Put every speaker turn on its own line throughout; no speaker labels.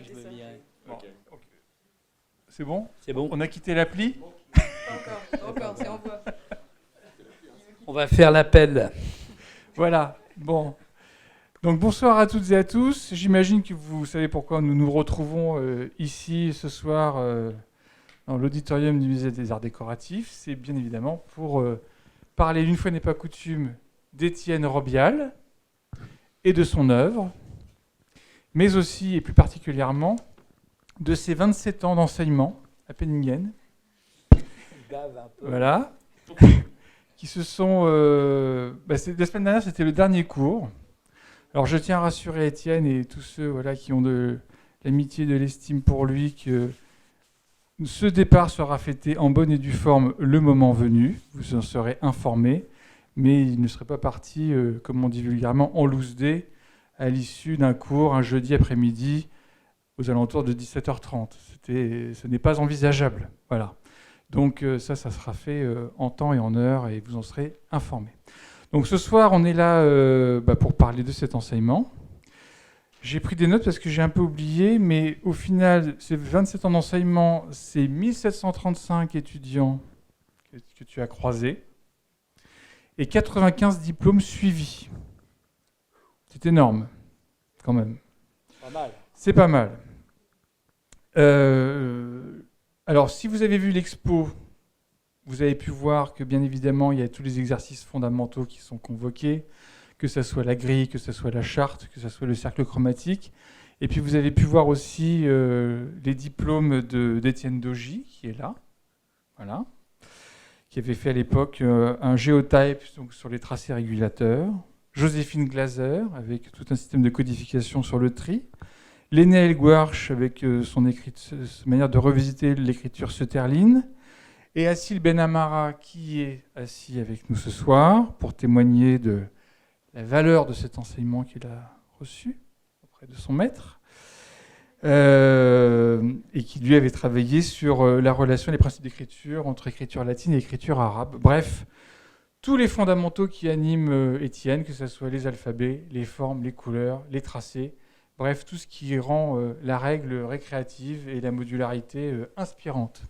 Je me lirai.
Bon. C'est bon?
C'est bon.
On a quitté l'appli?
Pas encore, c'est en voie.
On va faire l'appel.
Voilà, bon. Donc bonsoir à toutes et à tous. J'imagine que vous savez pourquoi nous nous retrouvons ici ce soir dans l'auditorium du Musée des Arts Décoratifs. C'est bien évidemment pour parler, une fois n'est pas coutume, d'Étienne Robial et de son œuvre, mais aussi et plus particulièrement de ses 27 ans d'enseignement à Penningen. Voilà. Qui se sont... la semaine dernière, c'était le dernier cours. Alors, je tiens à rassurer Étienne et tous ceux qui ont de l'amitié, de l'estime pour lui, que ce départ sera fêté en bonne et due forme le moment venu. Vous en serez informés. Mais il ne serait pas parti, comme on dit vulgairement, en loose day, à l'issue d'un cours, un jeudi après-midi, aux alentours de 17h30. Ce n'est pas envisageable. Voilà. Donc ça sera fait en temps et en heure et vous en serez informés. Donc ce soir, on est là pour parler de cet enseignement. J'ai pris des notes parce que j'ai un peu oublié, mais au final, ces 27 ans d'enseignement, c'est 1735 étudiants que tu as croisés et 95 diplômes suivis. C'est énorme, quand même.
Pas mal.
C'est pas mal. Alors, si vous avez vu l'expo, vous avez pu voir que, bien évidemment, il y a tous les exercices fondamentaux qui sont convoqués, que ce soit la grille, que ce soit la charte, que ce soit le cercle chromatique. Et puis, vous avez pu voir aussi les diplômes d'Étienne Dogy, qui est là, voilà, qui avait fait à l'époque un géotype donc, sur les tracés régulateurs. Joséphine Glaser, avec tout un système de codification sur le tri. Lénéel Gouarch avec sa manière de revisiter l'écriture sutherline, et Assil Benamara qui est assis avec nous ce soir pour témoigner de la valeur de cet enseignement qu'il a reçu auprès de son maître, et qui lui avait travaillé sur la relation, les principes d'écriture entre écriture latine et écriture arabe. Bref, tous les fondamentaux qui animent Étienne, que ce soit les alphabets, les formes, les couleurs, les tracés, bref, tout ce qui rend la règle récréative et la modularité inspirante.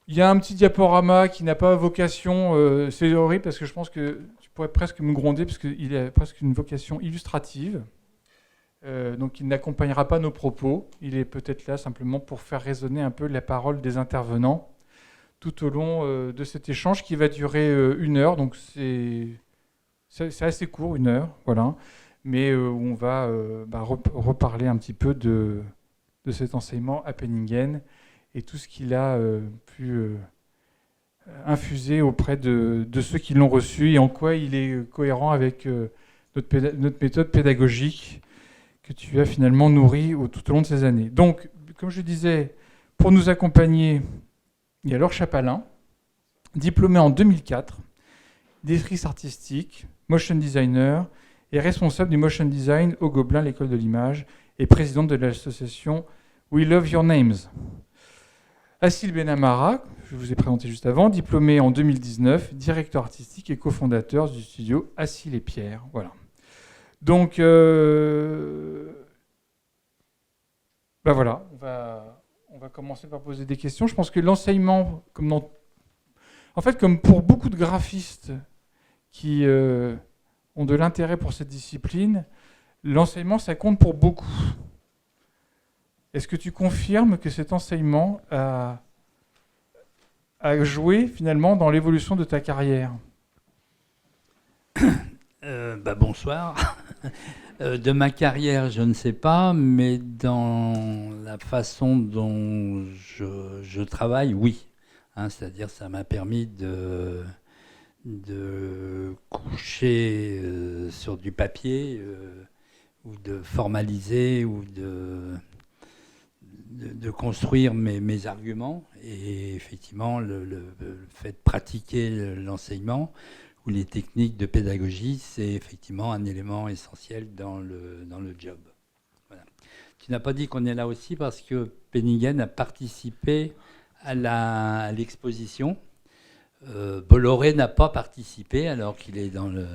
Il y a un petit diaporama qui n'a pas vocation, c'est horrible parce que je pense que tu pourrais presque me gronder parce qu'il a presque une vocation illustrative. Donc il n'accompagnera pas nos propos. Il est peut-être là simplement pour faire résonner un peu la parole des intervenants tout au long de cet échange qui va durer 1 heure. Donc c'est assez court, 1 heure, voilà. Mais où on va reparler un petit peu de cet enseignement à Penningen et tout ce qu'il a pu infuser auprès de ceux qui l'ont reçu et en quoi il est cohérent avec notre méthode pédagogique que tu as finalement nourrie tout au long de ces années. Donc, comme je disais, pour nous accompagner, il y a Laure Chapalin, diplômée en 2004, directrice artistique, motion designer, est responsable du motion design au Gobelin, l'école de l'image, et présidente de l'association We Love Your Names. Assil Benamara, je vous ai présenté juste avant, diplômé en 2019, directeur artistique et cofondateur du studio Assil et Pierre. Voilà. Donc, voilà, on va commencer par poser des questions. Je pense que l'enseignement, comme pour beaucoup de graphistes qui ont de l'intérêt pour cette discipline, l'enseignement, ça compte pour beaucoup. Est-ce que tu confirmes que cet enseignement a joué finalement dans l'évolution de ta carrière ?
Bonsoir. De ma carrière, je ne sais pas, mais dans la façon dont je travaille, oui. C'est-à-dire ça m'a permis de coucher sur du papier ou de formaliser ou de construire mes arguments. Et effectivement, le fait de pratiquer l'enseignement ou les techniques de pédagogie, c'est effectivement un élément essentiel dans le job. Voilà. Tu n'as pas dit qu'on est là aussi parce que Penningen a participé à l'exposition. Bolloré n'a pas participé alors qu'il est dans le...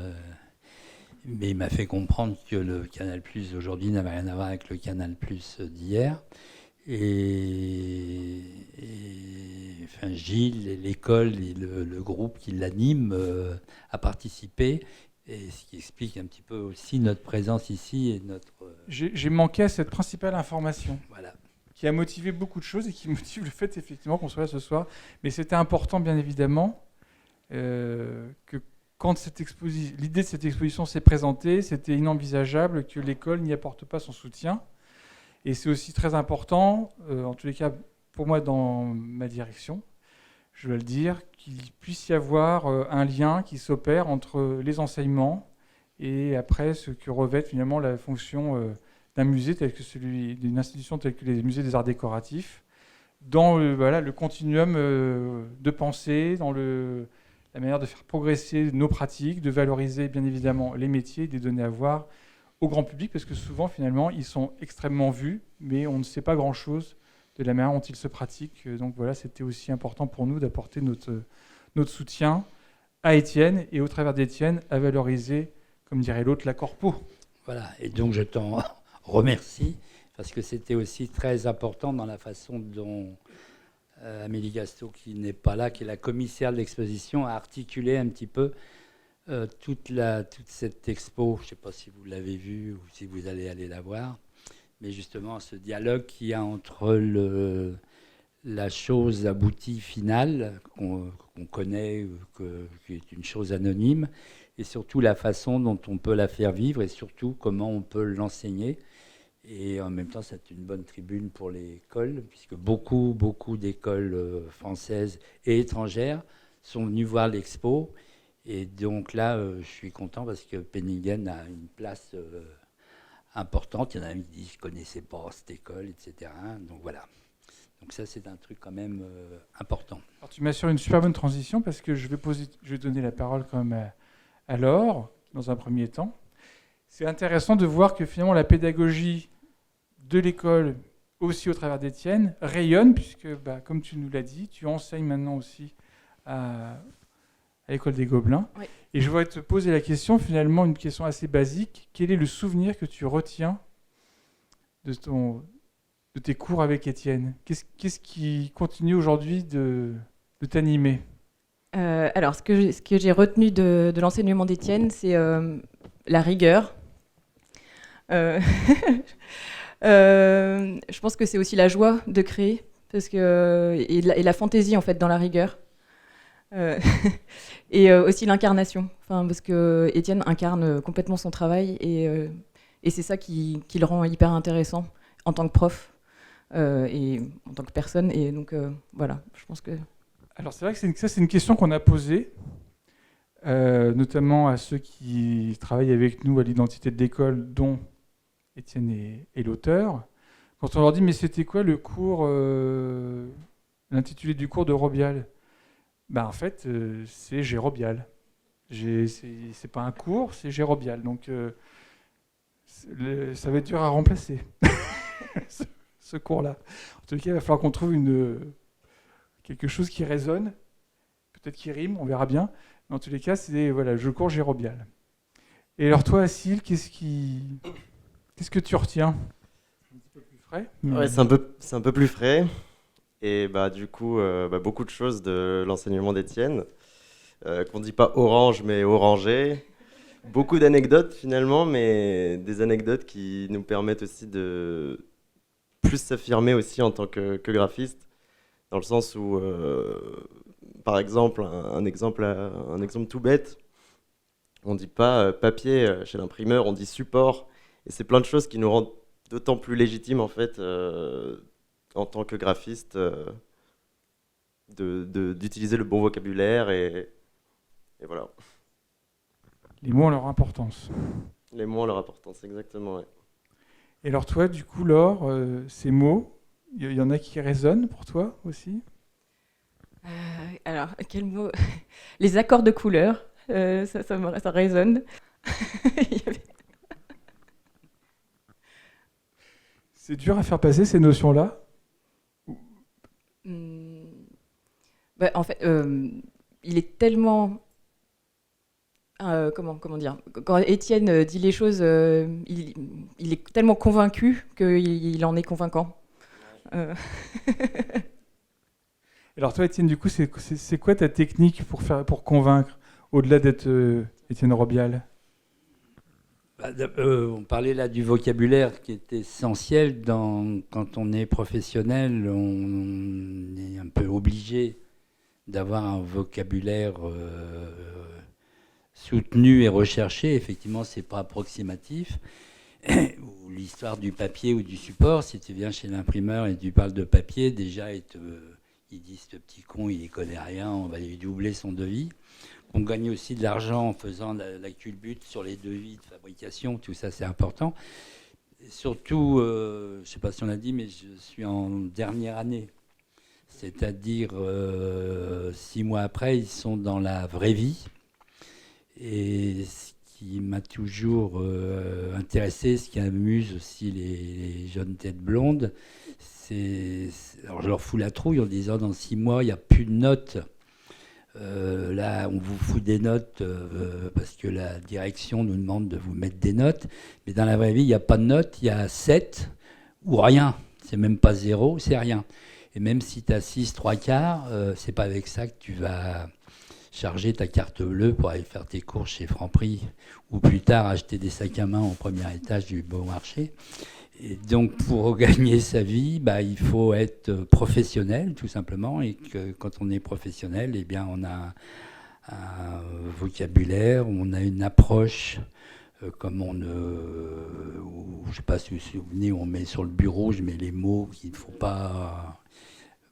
Mais il m'a fait comprendre que le Canal+ d'aujourd'hui n'avait rien à voir avec le Canal+ d'hier. Enfin, Gilles, et l'école et le groupe qui l'anime a participé. Et ce qui explique un petit peu aussi notre présence ici et notre...
J'ai manqué à cette principale information
Voilà.
qui a motivé beaucoup de choses et qui motive le fait effectivement qu'on soit là ce soir. Mais c'était important, bien évidemment, que quand l'idée de cette exposition s'est présentée, c'était inenvisageable que l'école n'y apporte pas son soutien. Et c'est aussi très important, en tous les cas pour moi dans ma direction, je dois le dire, qu'il puisse y avoir un lien qui s'opère entre les enseignements et après ce que revêt finalement la fonction d'un musée tel que celui d'une institution telle que les musées des arts décoratifs, dans le continuum de pensée, dans la manière de faire progresser nos pratiques, de valoriser bien évidemment les métiers, de les donner à voir au grand public, parce que souvent finalement ils sont extrêmement vus, mais on ne sait pas grand-chose de la manière dont ils se pratiquent. Donc voilà, c'était aussi important pour nous d'apporter notre soutien à Étienne et au travers d'Étienne à valoriser, comme dirait l'autre, la corpo.
Voilà, et donc je t'en remercie, parce que c'était aussi très important dans la façon dont Amélie Gastaud, qui n'est pas là, qui est la commissaire de l'exposition, a articulé un petit peu toute cette expo. Je ne sais pas si vous l'avez vue ou si vous allez aller la voir, mais justement ce dialogue qu'il y a entre la chose aboutie finale, qu'on connaît, qui est une chose anonyme, et surtout la façon dont on peut la faire vivre et surtout comment on peut l'enseigner. Et en même temps, c'est une bonne tribune pour l'école, puisque beaucoup d'écoles françaises et étrangères sont venues voir l'expo. Et donc là, je suis content parce que Penningen a une place importante. Il y en a qui disent je ne connaissais pas cette école, etc. Donc voilà. Donc ça, c'est un truc quand même important.
Alors, tu m'assures une super bonne transition parce que je vais donner la parole quand même à Laure, dans un premier temps. C'est intéressant de voir que finalement la pédagogie de l'école, aussi au travers d'Étienne, rayonne, puisque, comme tu nous l'as dit, tu enseignes maintenant aussi à l'école des Gobelins.
Oui.
Et je voudrais te poser la question, finalement, une question assez basique. Quel est le souvenir que tu retiens de tes cours avec Étienne ? Qu'est-ce qui continue aujourd'hui de t'animer ?
Alors, ce que j'ai retenu de l'enseignement d'Étienne, c'est la rigueur. Je pense que c'est aussi la joie de créer, et la fantaisie en fait dans la rigueur. Et aussi l'incarnation, parce que Étienne incarne complètement son travail et c'est ça qui le rend hyper intéressant en tant que prof et en tant que personne. Et donc voilà, je pense que...
Alors c'est vrai que c'est une question qu'on a posée, notamment à ceux qui travaillent avec nous à l'identité de l'école, dont Étienne est l'auteur. Quand on leur dit mais c'était quoi le cours, l'intitulé du cours de Robial ? En fait, c'est Gérobial. C'est pas un cours, c'est Gérobial. Donc, ça va être dur à remplacer, ce cours-là. En tout cas, il va falloir qu'on trouve quelque chose qui résonne, peut-être qui rime, on verra bien. Mais en tous les cas, c'est je cours Gérobial. Et alors toi, Assil, qu'est-ce que tu retiens ? Un petit peu plus frais.
Ouais, c'est un peu plus frais. Et du coup, beaucoup de choses de l'enseignement d'Étienne, qu'on ne dit pas orange, mais orangé. Beaucoup d'anecdotes finalement, mais des anecdotes qui nous permettent aussi de plus s'affirmer aussi en tant que graphiste, dans le sens où, par exemple, un exemple tout bête, on ne dit pas papier chez l'imprimeur, on dit support. Et c'est plein de choses qui nous rendent d'autant plus légitimes en fait, en tant que graphiste, d'utiliser le bon vocabulaire et voilà.
Les mots ont leur importance.
Les mots ont leur importance, exactement. Ouais.
Et alors toi, du coup, Laure, ces mots, il y en a qui résonnent pour toi aussi ?
Alors, quel mot ? Les accords de couleur, ça résonne.
C'est dur à faire passer ces notions-là ?
En fait, il est tellement comment dire, quand Étienne dit les choses, il est tellement convaincu qu'il en est convaincant.
Alors toi, Étienne, du coup, c'est quoi ta technique pour convaincre, au-delà d'être Étienne Robial?
On parlait là du vocabulaire qui est essentiel quand on est professionnel, on est un peu obligé d'avoir un vocabulaire soutenu et recherché. Effectivement, c'est pas approximatif. Ou l'histoire du papier ou du support, si tu viens chez l'imprimeur et tu parles de papier, déjà ils disent ce petit con, il ne connaît rien, on va lui doubler son devis. On gagne aussi de l'argent en faisant la culbute sur les devis de fabrication, tout ça c'est important. Et surtout, je ne sais pas si on l'a dit, mais je suis en dernière année. C'est-à-dire 6 mois après, ils sont dans la vraie vie. Et ce qui m'a toujours intéressé, ce qui amuse aussi les jeunes têtes blondes, alors je leur fous la trouille en disant dans 6 mois, il n'y a plus de notes. Là, on vous fout des notes parce que la direction nous demande de vous mettre des notes. Mais dans la vraie vie, il n'y a pas de notes, il y a 7 ou rien. C'est même pas 0, c'est rien. Et même si tu as 6, 3 quarts, c'est pas avec ça que tu vas charger ta carte bleue pour aller faire tes courses chez Franprix ou plus tard acheter des sacs à main au premier étage du Bon Marché. Et donc, pour gagner sa vie, il faut être professionnel, tout simplement. Et que quand on est professionnel, eh bien, on a un vocabulaire, on a une approche, comme je ne sais pas si vous vous souvenez, on met sur le bureau, je mets les mots qu'il ne faut pas.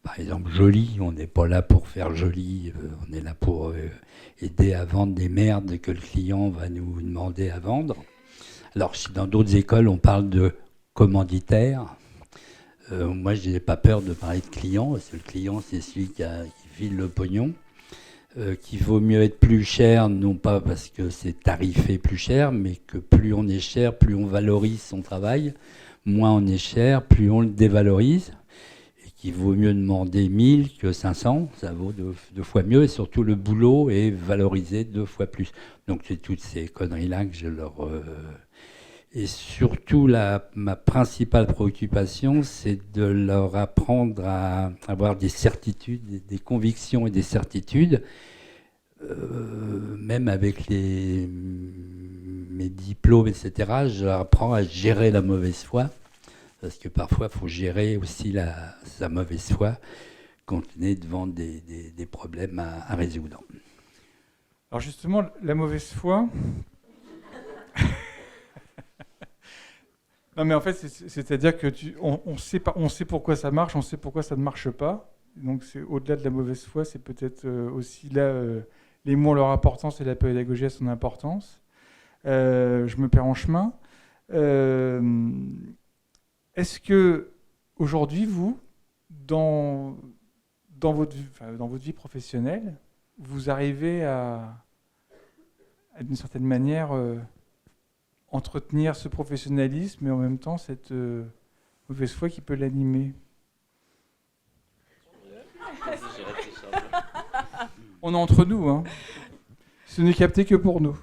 Par exemple, joli, on n'est pas là pour faire joli, on est là pour aider à vendre des merdes que le client va nous demander à vendre. Alors, si dans d'autres écoles, on parle de commanditaire. Moi, je n'ai pas peur de parler de client, parce que le client, c'est celui qui file le pognon, qu'il vaut mieux être plus cher, non pas parce que c'est tarifé plus cher, mais que plus on est cher, plus on valorise son travail, moins on est cher, plus on le dévalorise, et qu'il vaut mieux demander 1000 que 500, ça vaut deux fois mieux, et surtout le boulot est valorisé 2 fois plus. Donc c'est toutes ces conneries-là que je leur... Et surtout, ma principale préoccupation, c'est de leur apprendre à avoir des certitudes, des convictions et des certitudes, même avec mes diplômes, etc. Je leur apprends à gérer la mauvaise foi, parce que parfois, il faut gérer aussi sa mauvaise foi quand on est devant des problèmes à résoudre.
Alors justement, la mauvaise foi... Non, mais en fait, c'est-à-dire que on sait pourquoi ça marche, on sait pourquoi ça ne marche pas. Donc, c'est au-delà de la mauvaise foi, c'est peut-être aussi là les mots ont leur importance et la pédagogie a son importance. Je me perds en chemin. Est-ce que aujourd'hui, vous, dans votre vie professionnelle, vous arrivez à d'une certaine manière entretenir ce professionnalisme et en même temps cette mauvaise foi qui peut l'animer? On est entre nous, hein. Ce n'est capté que pour nous.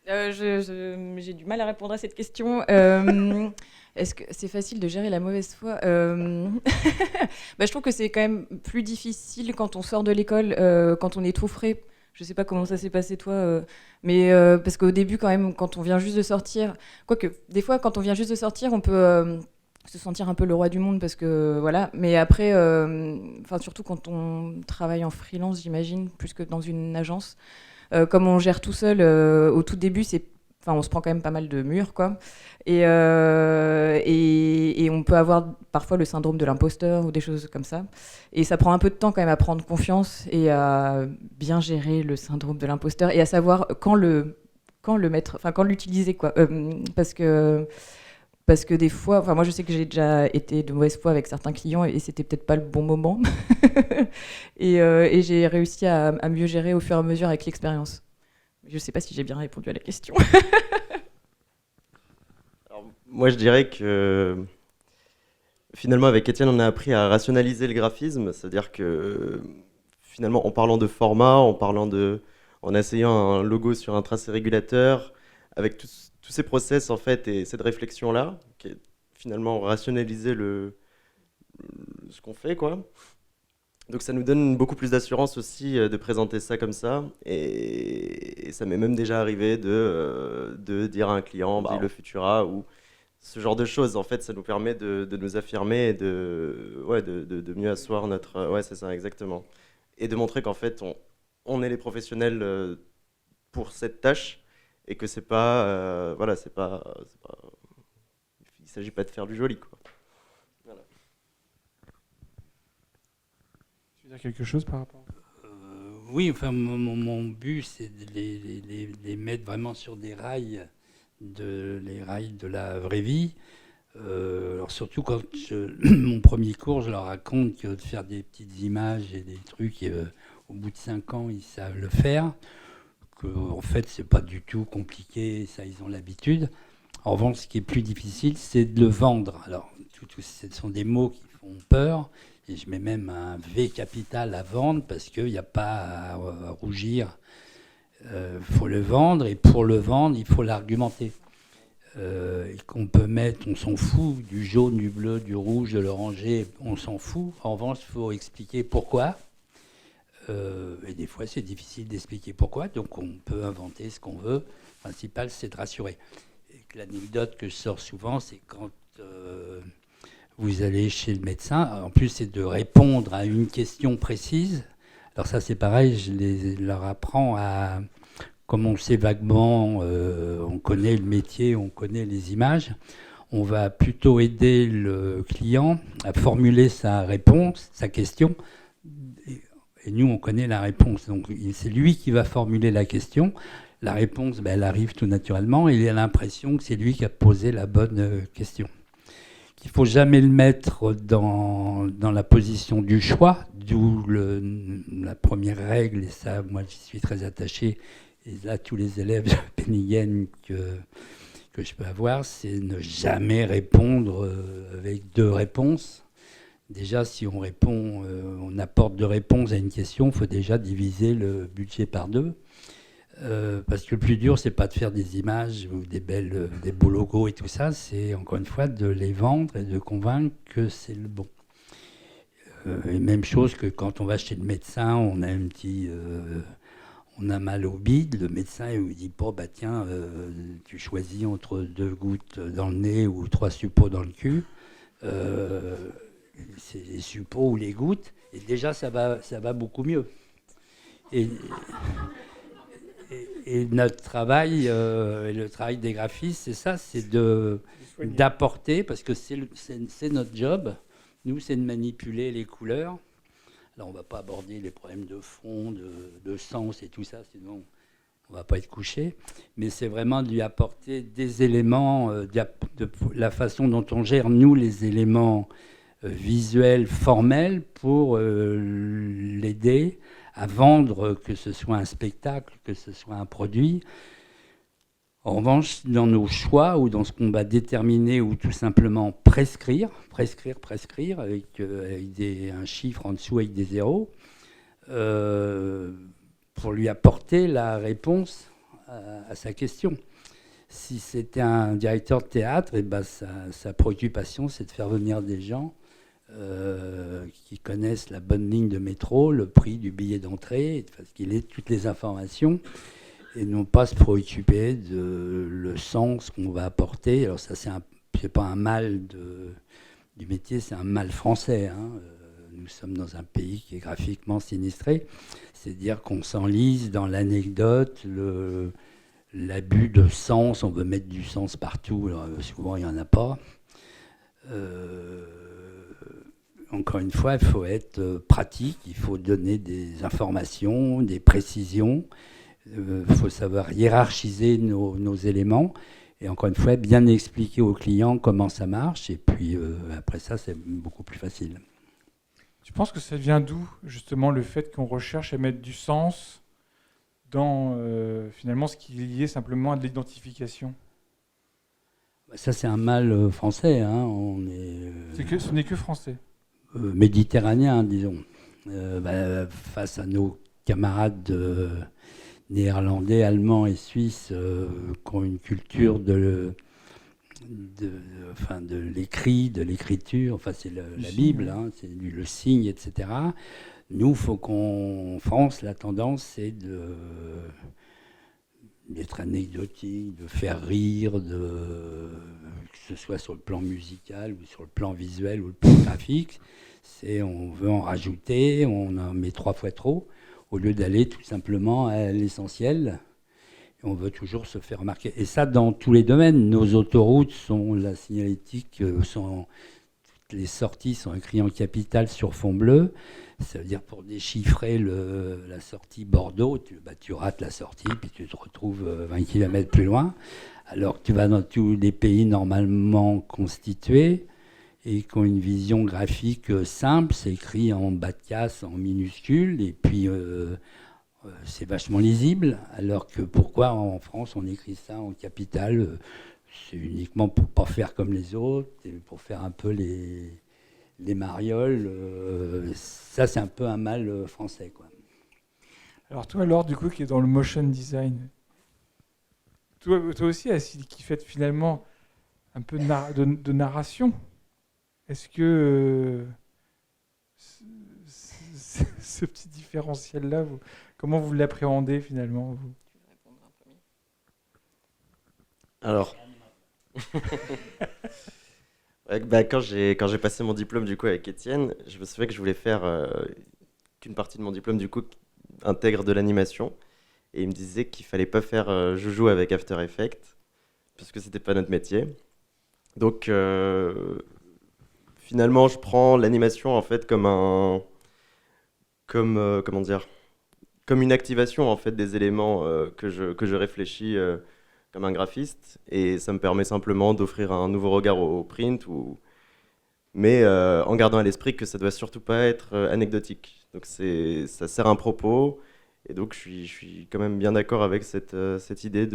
J'ai du mal à répondre à cette question. Est-ce que c'est facile de gérer la mauvaise foi? Je trouve que c'est quand même plus difficile quand on sort de l'école, quand on est trop frais. Je sais pas comment ça s'est passé toi, mais parce qu'au début quand même, quand on vient juste de sortir, quoique des fois quand on vient juste de sortir, on peut se sentir un peu le roi du monde parce que voilà. Mais après, surtout quand on travaille en freelance, j'imagine, plus que dans une agence, comme on gère tout seul, au tout début, on se prend quand même pas mal de murs, quoi. Et on peut avoir parfois le syndrome de l'imposteur ou des choses comme ça. Et ça prend un peu de temps quand même à prendre confiance et à bien gérer le syndrome de l'imposteur et à savoir quand l'utiliser, quoi. Parce que des fois, moi je sais que j'ai déjà été de mauvaise foi avec certains clients et c'était peut-être pas le bon moment. et j'ai réussi à mieux gérer au fur et à mesure avec l'expérience. Je sais pas si j'ai bien répondu à la question.
Alors, moi, je dirais que finalement, avec Étienne, on a appris à rationaliser le graphisme, c'est-à-dire que finalement, en parlant de format, en essayant un logo sur un tracé régulateur, avec tous ces process en fait et cette réflexion-là, qui est finalement rationaliser ce qu'on fait, quoi. Donc ça nous donne beaucoup plus d'assurance aussi de présenter ça comme ça. Et ça m'est même déjà arrivé de dire à un client, le Futura, ou ce genre de choses. En fait, ça nous permet de nous affirmer et de mieux asseoir notre... Ouais, c'est ça, exactement. Et de montrer qu'en fait, on est les professionnels pour cette tâche et que c'est pas... il ne s'agit pas de faire du joli, quoi.
Dire quelque chose par rapport
Oui, enfin, mon but, c'est de les mettre vraiment sur des rails, les rails de la vraie vie. Alors surtout quand mon premier cours, je leur raconte que de faire des petites images et des trucs, au bout de 5 ans, ils savent le faire. En fait, c'est pas du tout compliqué, ça, ils ont l'habitude. En revanche, ce qui est plus difficile, c'est de le vendre. Alors, ce sont des mots qui font peur. Et je mets même un V capital à vendre parce qu'il n'y a pas à rougir. Faut le vendre et pour le vendre, il faut l'argumenter. Et qu'on peut mettre, on s'en fout, du jaune, du bleu, du rouge, de l'oranger, on s'en fout. En revanche, il faut expliquer pourquoi. Et des fois, c'est difficile d'expliquer pourquoi. Donc, on peut inventer ce qu'on veut. Le principal, c'est de rassurer. Et l'anecdote que je sors souvent, c'est quand... vous allez chez le médecin, en plus c'est de répondre à une question précise. Alors ça c'est pareil, je leur apprends à, comme on sait vaguement, on connaît le métier, on connaît les images, on va plutôt aider le client à formuler sa réponse, sa question, et nous on connaît la réponse. Donc c'est lui qui va formuler la question. La réponse, elle arrive tout naturellement, et il a l'impression que c'est lui qui a posé la bonne question. Il ne faut jamais le mettre dans la position du choix, d'où la première règle, et ça, moi, j'y suis très attaché, et là, tous les élèves de Penningen que je peux avoir, c'est ne jamais répondre avec 2 réponses. Déjà, si on répond, on apporte 2 réponses à une question, il faut déjà diviser le budget par 2. Parce que le plus dur, c'est pas de faire des images ou des beaux logos et tout ça, c'est encore une fois de les vendre et de convaincre que c'est le bon. Et même chose que quand on va chez le médecin, on a on a mal au bide, le médecin il vous dit bon bah tiens, tu choisis entre 2 gouttes dans le nez ou 3 suppos dans le cul. C'est les suppos ou les gouttes, et déjà ça va beaucoup mieux. Et notre travail, et le travail des graphistes, c'est ça, c'est d'apporter, parce que c'est notre job. Nous, c'est de manipuler les couleurs. Alors, on ne va pas aborder les problèmes de fond, de sens et tout ça, sinon on ne va pas être couché. Mais c'est vraiment de lui apporter des éléments, de la façon dont on gère, nous, les éléments visuels, formels, pour l'aider à vendre, que ce soit un spectacle, que ce soit un produit. En revanche, dans nos choix ou dans ce qu'on va déterminer ou tout simplement prescrire avec un chiffre en dessous avec des zéros, pour lui apporter la réponse à sa question. Si c'était un directeur de théâtre, et sa préoccupation, c'est de faire venir des gens qui connaissent la bonne ligne de métro, le prix du billet d'entrée, parce qu'il ait toutes les informations, et non pas se préoccuper de le sens qu'on va apporter. Alors ça, c'est pas un mal du métier, c'est un mal français. Hein. Nous sommes dans un pays qui est graphiquement sinistré. C'est-à-dire qu'on s'enlise dans l'anecdote, l'abus de sens. On veut mettre du sens partout. Alors, souvent, il n'y en a pas. Encore une fois, il faut être pratique, il faut donner des informations, des précisions, il faut savoir hiérarchiser nos éléments, et encore une fois, bien expliquer aux clients comment ça marche, et puis après ça, c'est beaucoup plus facile.
Tu penses que ça vient d'où, justement, le fait qu'on recherche à mettre du sens dans, finalement, ce qui est lié simplement à de l'identification ?
Ça, c'est un mal français. Hein.
Ce n'est que français.
Méditerranéen, disons. face à nos camarades néerlandais, allemands et suisses qui ont une culture de l'écrit, de l'écriture, enfin c'est la Bible, hein, c'est le signe, etc. Nous, faut qu'en France, la tendance, c'est d'être anecdotique, de faire rire, que ce soit sur le plan musical ou sur le plan visuel ou le plan graphique. On veut en rajouter, on en met 3 fois trop, au lieu d'aller tout simplement à l'essentiel. Et on veut toujours se faire remarquer. Et ça, dans tous les domaines. Nos autoroutes la signalétique, toutes les sorties sont écrites en capital sur fond bleu. Ça veut dire pour déchiffrer la sortie Bordeaux, tu rates la sortie, puis tu te retrouves 20 km plus loin. Alors que tu vas dans tous les pays normalement constitués et qui ont une vision graphique simple, c'est écrit en bas de casse, en minuscules, et puis c'est vachement lisible. Alors que pourquoi en France on écrit ça en capital? C'est uniquement pour pas faire comme les autres, et pour faire un peu les marioles. Ça, c'est un peu un mal français, quoi.
Alors toi, Laure, du coup, qui est dans le motion design, toi aussi, Acile, qui fait finalement un peu de narration, est-ce que ce petit différentiel-là, comment vous l'appréhendez finalement, vous?
Alors, quand j'ai passé mon diplôme du coup avec Étienne, je me souviens que je voulais faire qu'une partie de mon diplôme du coup intègre de l'animation, et il me disait qu'il fallait pas faire joujou avec After Effects parce que c'était pas notre métier. Donc finalement, je prends l'animation en fait comment dire, comme une activation en fait des éléments que je réfléchis comme un graphiste, et ça me permet simplement d'offrir un nouveau regard au print, mais en gardant à l'esprit que ça doit surtout pas être anecdotique. Donc ça sert un propos, et donc je suis quand même bien d'accord avec cette idée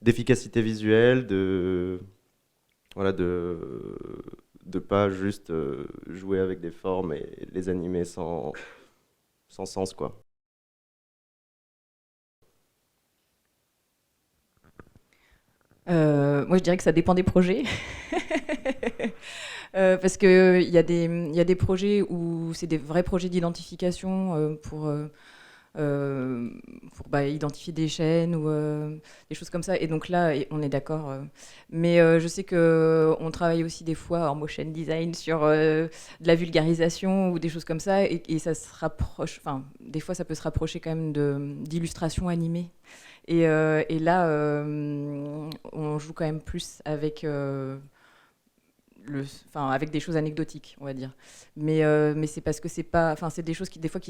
d'efficacité visuelle, voilà, de pas juste jouer avec des formes et les animer sans sens, quoi.
Moi, je dirais que ça dépend des projets. Parce qu'il y a des projets où c'est des vrais projets d'identification pour identifier des chaînes ou des choses comme ça. Et donc là, on est d'accord. Mais je sais qu'on travaille aussi des fois en motion design sur de la vulgarisation ou des choses comme ça. Et ça se rapproche, enfin, des fois, ça peut se rapprocher quand même d'illustrations animées. Et là, on joue quand même plus avec avec des choses anecdotiques, on va dire. Mais c'est parce que c'est pas, enfin, c'est des choses qui des fois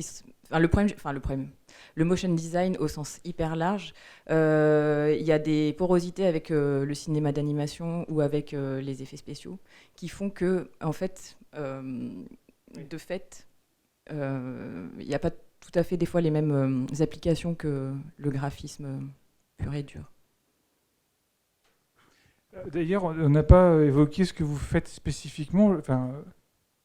le problème, le motion design au sens hyper large, il y a des porosités avec le cinéma d'animation ou avec les effets spéciaux qui font que, en fait, de fait, il n'y a pas tout à fait des fois les mêmes applications que le graphisme pur et dur.
D'ailleurs, on n'a pas évoqué ce que vous faites spécifiquement. Enfin,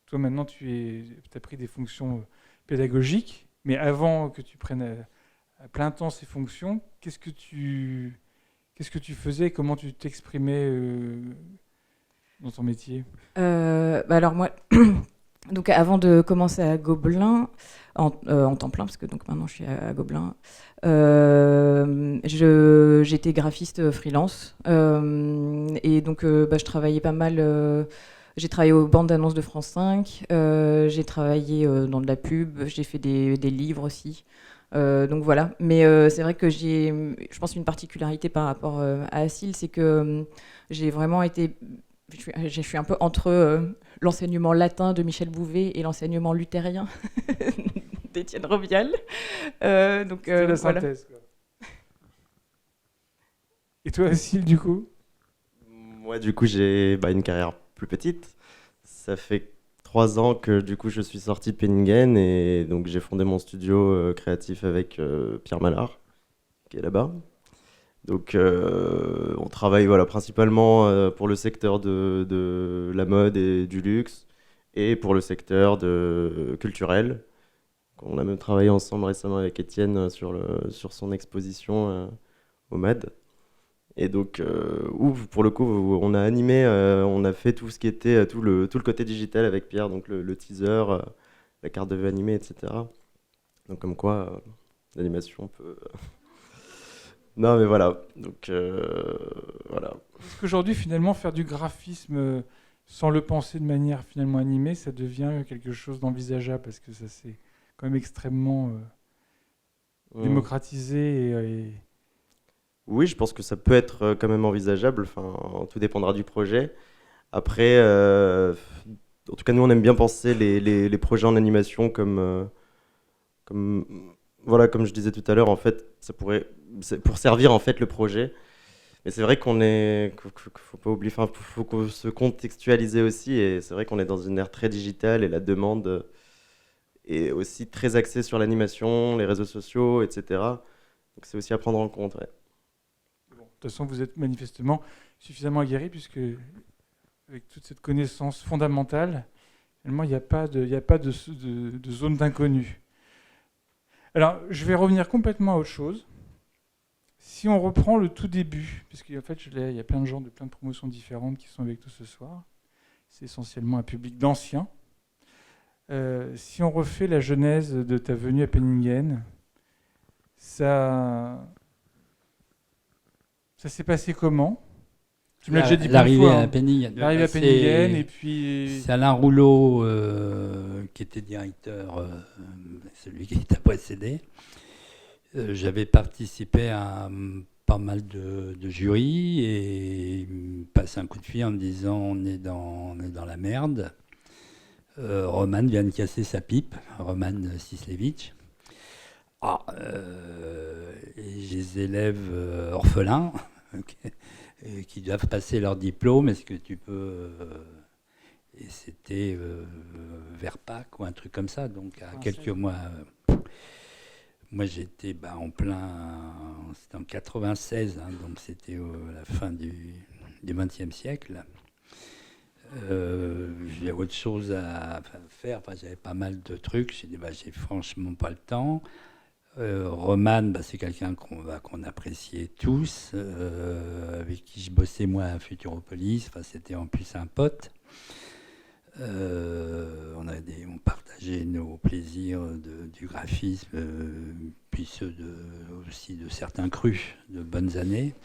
toi, maintenant, tu as pris des fonctions pédagogiques, mais avant que tu prennes à plein temps ces fonctions, qu'est-ce que tu faisais? Comment tu t'exprimais dans ton métier?
Alors moi, donc avant de commencer à Gobelin, en temps plein, parce que donc maintenant je suis à Gobelin, j'étais graphiste freelance, et donc je travaillais pas mal. J'ai travaillé aux bandes d'annonces de France 5, j'ai travaillé dans de la pub, j'ai fait des livres aussi. Donc voilà, mais c'est vrai que je pense une particularité par rapport à Acile, c'est que j'ai vraiment été... Je suis un peu entre l'enseignement latin de Michel Bouvet et l'enseignement luthérien d'Étienne Rovial. Donc
C'est la
voilà.
synthèse, quoi. Et toi, Acile, du coup?
Moi, du coup, j'ai une carrière plus petite. Ça fait 3 ans que du coup, je suis sorti de Penningen, et donc j'ai fondé mon studio créatif avec Pierre Mallard, qui est là-bas. Donc on travaille principalement pour le secteur de la mode et du luxe, et pour le secteur culturel. On a même travaillé ensemble récemment avec Étienne sur son exposition au MAD. Et donc, pour le coup, on a animé, on a fait tout ce qui était tout le côté digital avec Pierre, donc le teaser, la carte de vue animée, etc. Donc comme quoi, l'animation peut... Non mais voilà, donc voilà.
Est-ce qu'aujourd'hui, finalement, faire du graphisme sans le penser de manière finalement animée, ça devient quelque chose d'envisageable parce que ça s'est quand même extrêmement démocratisé
Oui, je pense que ça peut être quand même envisageable. Enfin, tout dépendra du projet. Après, en tout cas, nous, on aime bien penser les projets en animation voilà, comme je disais tout à l'heure, en fait, c'est pour servir en fait le projet. Mais c'est vrai faut pas oublier, enfin, faut se contextualiser aussi. Et c'est vrai qu'on est dans une ère très digitale et la demande est aussi très axée sur l'animation, les réseaux sociaux, etc. Donc c'est aussi à prendre en compte. Ouais.
Bon, de toute façon, vous êtes manifestement suffisamment aguerri puisque avec toute cette connaissance fondamentale, finalement, il n'y a pas de zone d'inconnu. Alors, je vais revenir complètement à autre chose. Si on reprend le tout début, puisqu'en fait, il y a plein de gens de plein de promotions différentes qui sont avec nous ce soir, c'est essentiellement un public d'anciens. Si on refait la genèse de ta venue à Penningen, ça s'est passé comment? Tu me l'as déjà dit plein de
L'arrivée
fois,
à Penningen.
L'arrivée à Penningen, et puis...
C'est Alain Rouleau qui était directeur, celui qui t'a précédé. J'avais participé à pas mal de jurys et il me passe un coup de fil en me disant on est dans la merde. Roman vient de casser sa pipe, Roman Sislevitch. Et j'ai des élèves orphelins qui doivent passer leur diplôme. Est-ce que tu peux... et c'était vers Pâques ou un truc comme ça, donc à quelques mois... Moi, j'étais en plein... C'était en 96, hein, donc c'était la fin du XXe siècle. J'ai autre chose à faire, j'avais pas mal de trucs. J'ai dit, j'ai franchement pas le temps. Roman, c'est quelqu'un qu'on appréciait tous, avec qui je bossais moi à Futuropolis. C'était en plus un pote. On partageait nos plaisirs du graphisme, puis ceux aussi de certains crus de bonnes années.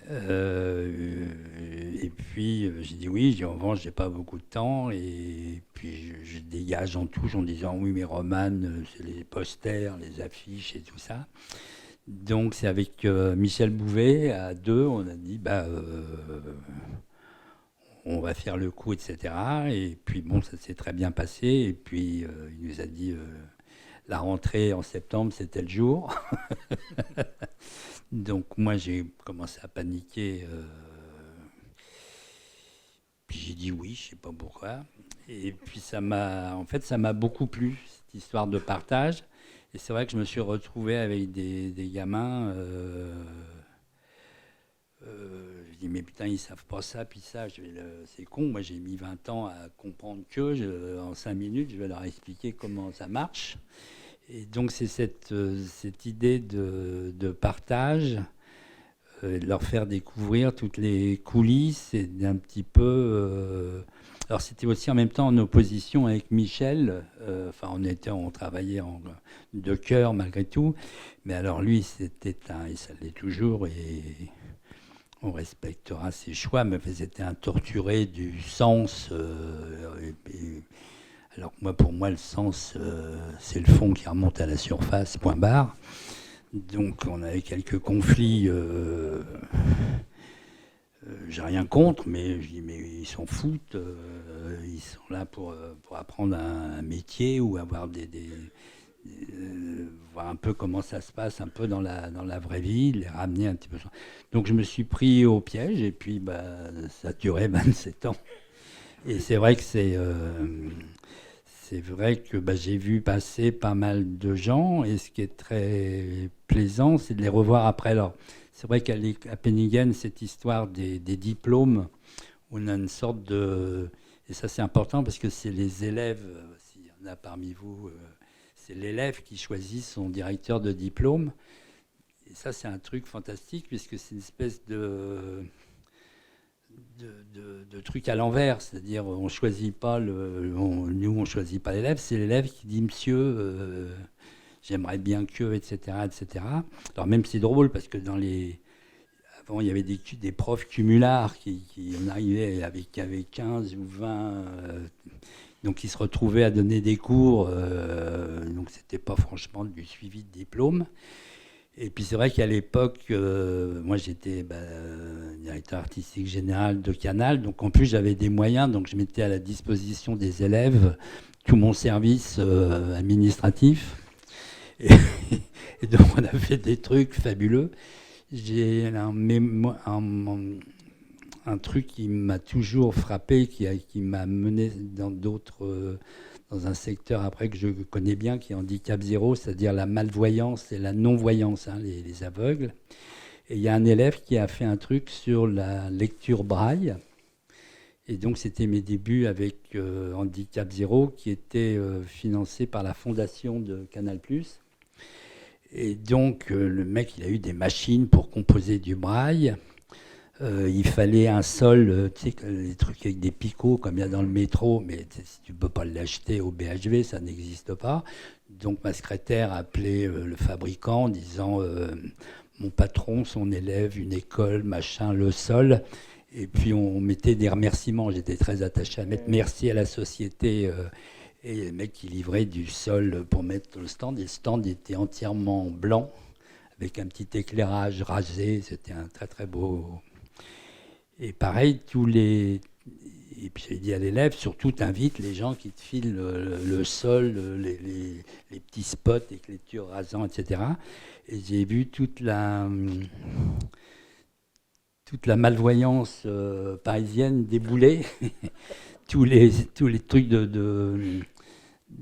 Et puis j'ai dit oui, en revanche j'ai pas beaucoup de temps, et puis je dégage en touche en disant oui mais Roman c'est les posters, les affiches et tout ça. Donc c'est avec Michel Bouvet à deux, on a dit on va faire le coup, etc. Et puis bon, ça s'est très bien passé. Et puis il nous a dit la rentrée en septembre, c'était le jour. Donc moi, j'ai commencé à paniquer. Puis j'ai dit oui, je sais pas pourquoi. Et puis ça m'a beaucoup plu, cette histoire de partage. Et c'est vrai que je me suis retrouvé avec des gamins. Je dis mais putain ils savent pas ça puis ça, c'est con, moi j'ai mis 20 ans à comprendre en 5 minutes je vais leur expliquer comment ça marche. Et donc c'est cette idée de partage, de leur faire découvrir toutes les coulisses et d'un petit peu... alors c'était aussi en même temps en opposition avec Michel, on travaillait de cœur malgré tout, mais alors lui c'était et ça l'est toujours, et on respectera ses choix, mais c'était un torturé du sens. Alors que pour moi, le sens, c'est le fond qui remonte à la surface, point barre. Donc on avait quelques conflits. J'ai rien contre, mais je dis mais ils s'en foutent. Ils sont là pour apprendre un métier ou avoir voir un peu comment ça se passe un peu dans la vraie vie, les ramener un petit peu. Donc je me suis pris au piège, et puis ça a duré 27 ans. Et c'est vrai que c'est vrai que j'ai vu passer pas mal de gens, et ce qui est très plaisant, c'est de les revoir après. Alors c'est vrai qu'à Penningen, cette histoire des diplômes, on a une sorte de... Et ça c'est important parce que c'est les élèves, s'il y en a parmi vous... c'est l'élève qui choisit son directeur de diplôme. Et ça, c'est un truc fantastique, puisque c'est une espèce de truc à l'envers. C'est-à-dire, on choisit pas nous, on choisit pas l'élève. C'est l'élève qui dit, monsieur, j'aimerais bien que, etc., etc. Alors même c'est drôle, parce que avant, il y avait des profs cumulards on arrivait avec 15 ou 20... donc, ils se retrouvaient à donner des cours. Donc, c'était pas franchement du suivi de diplôme. Et puis, c'est vrai qu'à l'époque, moi, j'étais directeur artistique général de Canal. Donc, en plus, j'avais des moyens. Donc, je mettais à la disposition des élèves tout mon service administratif. Et donc, on a fait des trucs fabuleux. J'ai un truc qui m'a toujours frappé, qui m'a mené dans un secteur après que je connais bien, qui est handicap zéro, c'est-à-dire la malvoyance et la non-voyance, les aveugles. Et il y a un élève qui a fait un truc sur la lecture braille. Et donc, c'était mes débuts avec Handicap Zéro, qui était financé par la fondation de Canal+. Et donc, le mec, il a eu des machines pour composer du braille. Il fallait un sol, tu sais, les trucs avec des picots, comme il y a dans le métro, mais si tu ne peux pas l'acheter au BHV, ça n'existe pas. Donc, ma secrétaire a appelé le fabricant en disant mon patron, son élève, une école, machin, le sol. Et puis, on mettait des remerciements. J'étais très attaché à mettre merci à la société. Et les mecs qui livraient du sol pour mettre le stand. Et le stand était entièrement blanc, avec un petit éclairage rasé. C'était un très, très beau... Et pareil, et puis j'ai dit à l'élève, surtout t'invites les gens qui te filent le sol, les petits spots, écritures rasants, etc. Et j'ai vu toute la malvoyance parisienne débouler, tous les trucs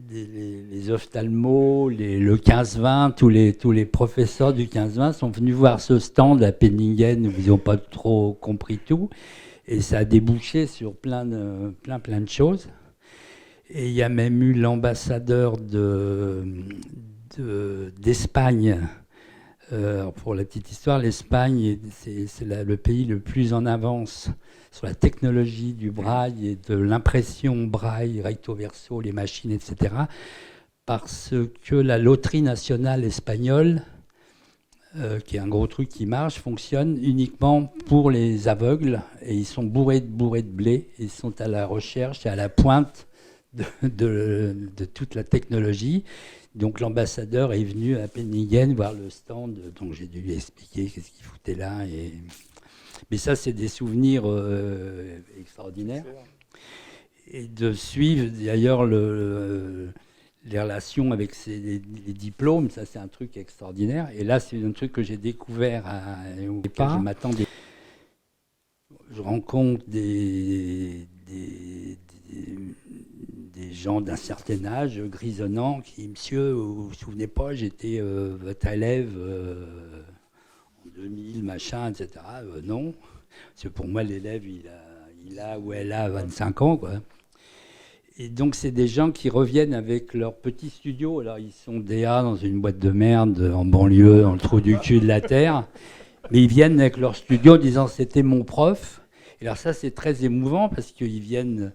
les ophtalmos, le 15-20, tous les professeurs du 15-20 sont venus voir ce stand à Penningen où ils n'ont pas trop compris tout. Et ça a débouché sur plein de choses. Et il y a même eu l'ambassadeur d'Espagne. Pour la petite histoire, l'Espagne, c'est le pays le plus en avance sur la technologie du braille et de l'impression braille, recto verso, les machines, etc. Parce que la loterie nationale espagnole, qui est un gros truc qui marche, fonctionne uniquement pour les aveugles. Et ils sont bourrés de blé. Ils sont à la recherche et à la pointe de toute la technologie. Donc l'ambassadeur est venu à Penningen voir le stand. Donc j'ai dû lui expliquer qu'est-ce qu'il foutait là. Mais ça, c'est des souvenirs extraordinaires. Et de suivre d'ailleurs les relations avec les diplômes, ça c'est un truc extraordinaire. Et là, c'est un truc que j'ai découvert au départ. Je m'attendais. Je rencontre des gens d'un certain âge, grisonnants, qui disent « Monsieur, vous vous souvenez pas, j'étais votre élève en 2000, machin, etc. » Non, parce que pour moi, l'élève, il a ou elle a 25 ans, quoi. Et donc, c'est des gens qui reviennent avec leur petit studio. Alors, ils sont DA dans une boîte de merde en banlieue, dans le trou du cul de la terre. Mais ils viennent avec leur studio en disant « C'était mon prof ». Et alors ça, c'est très émouvant parce qu'ils viennent...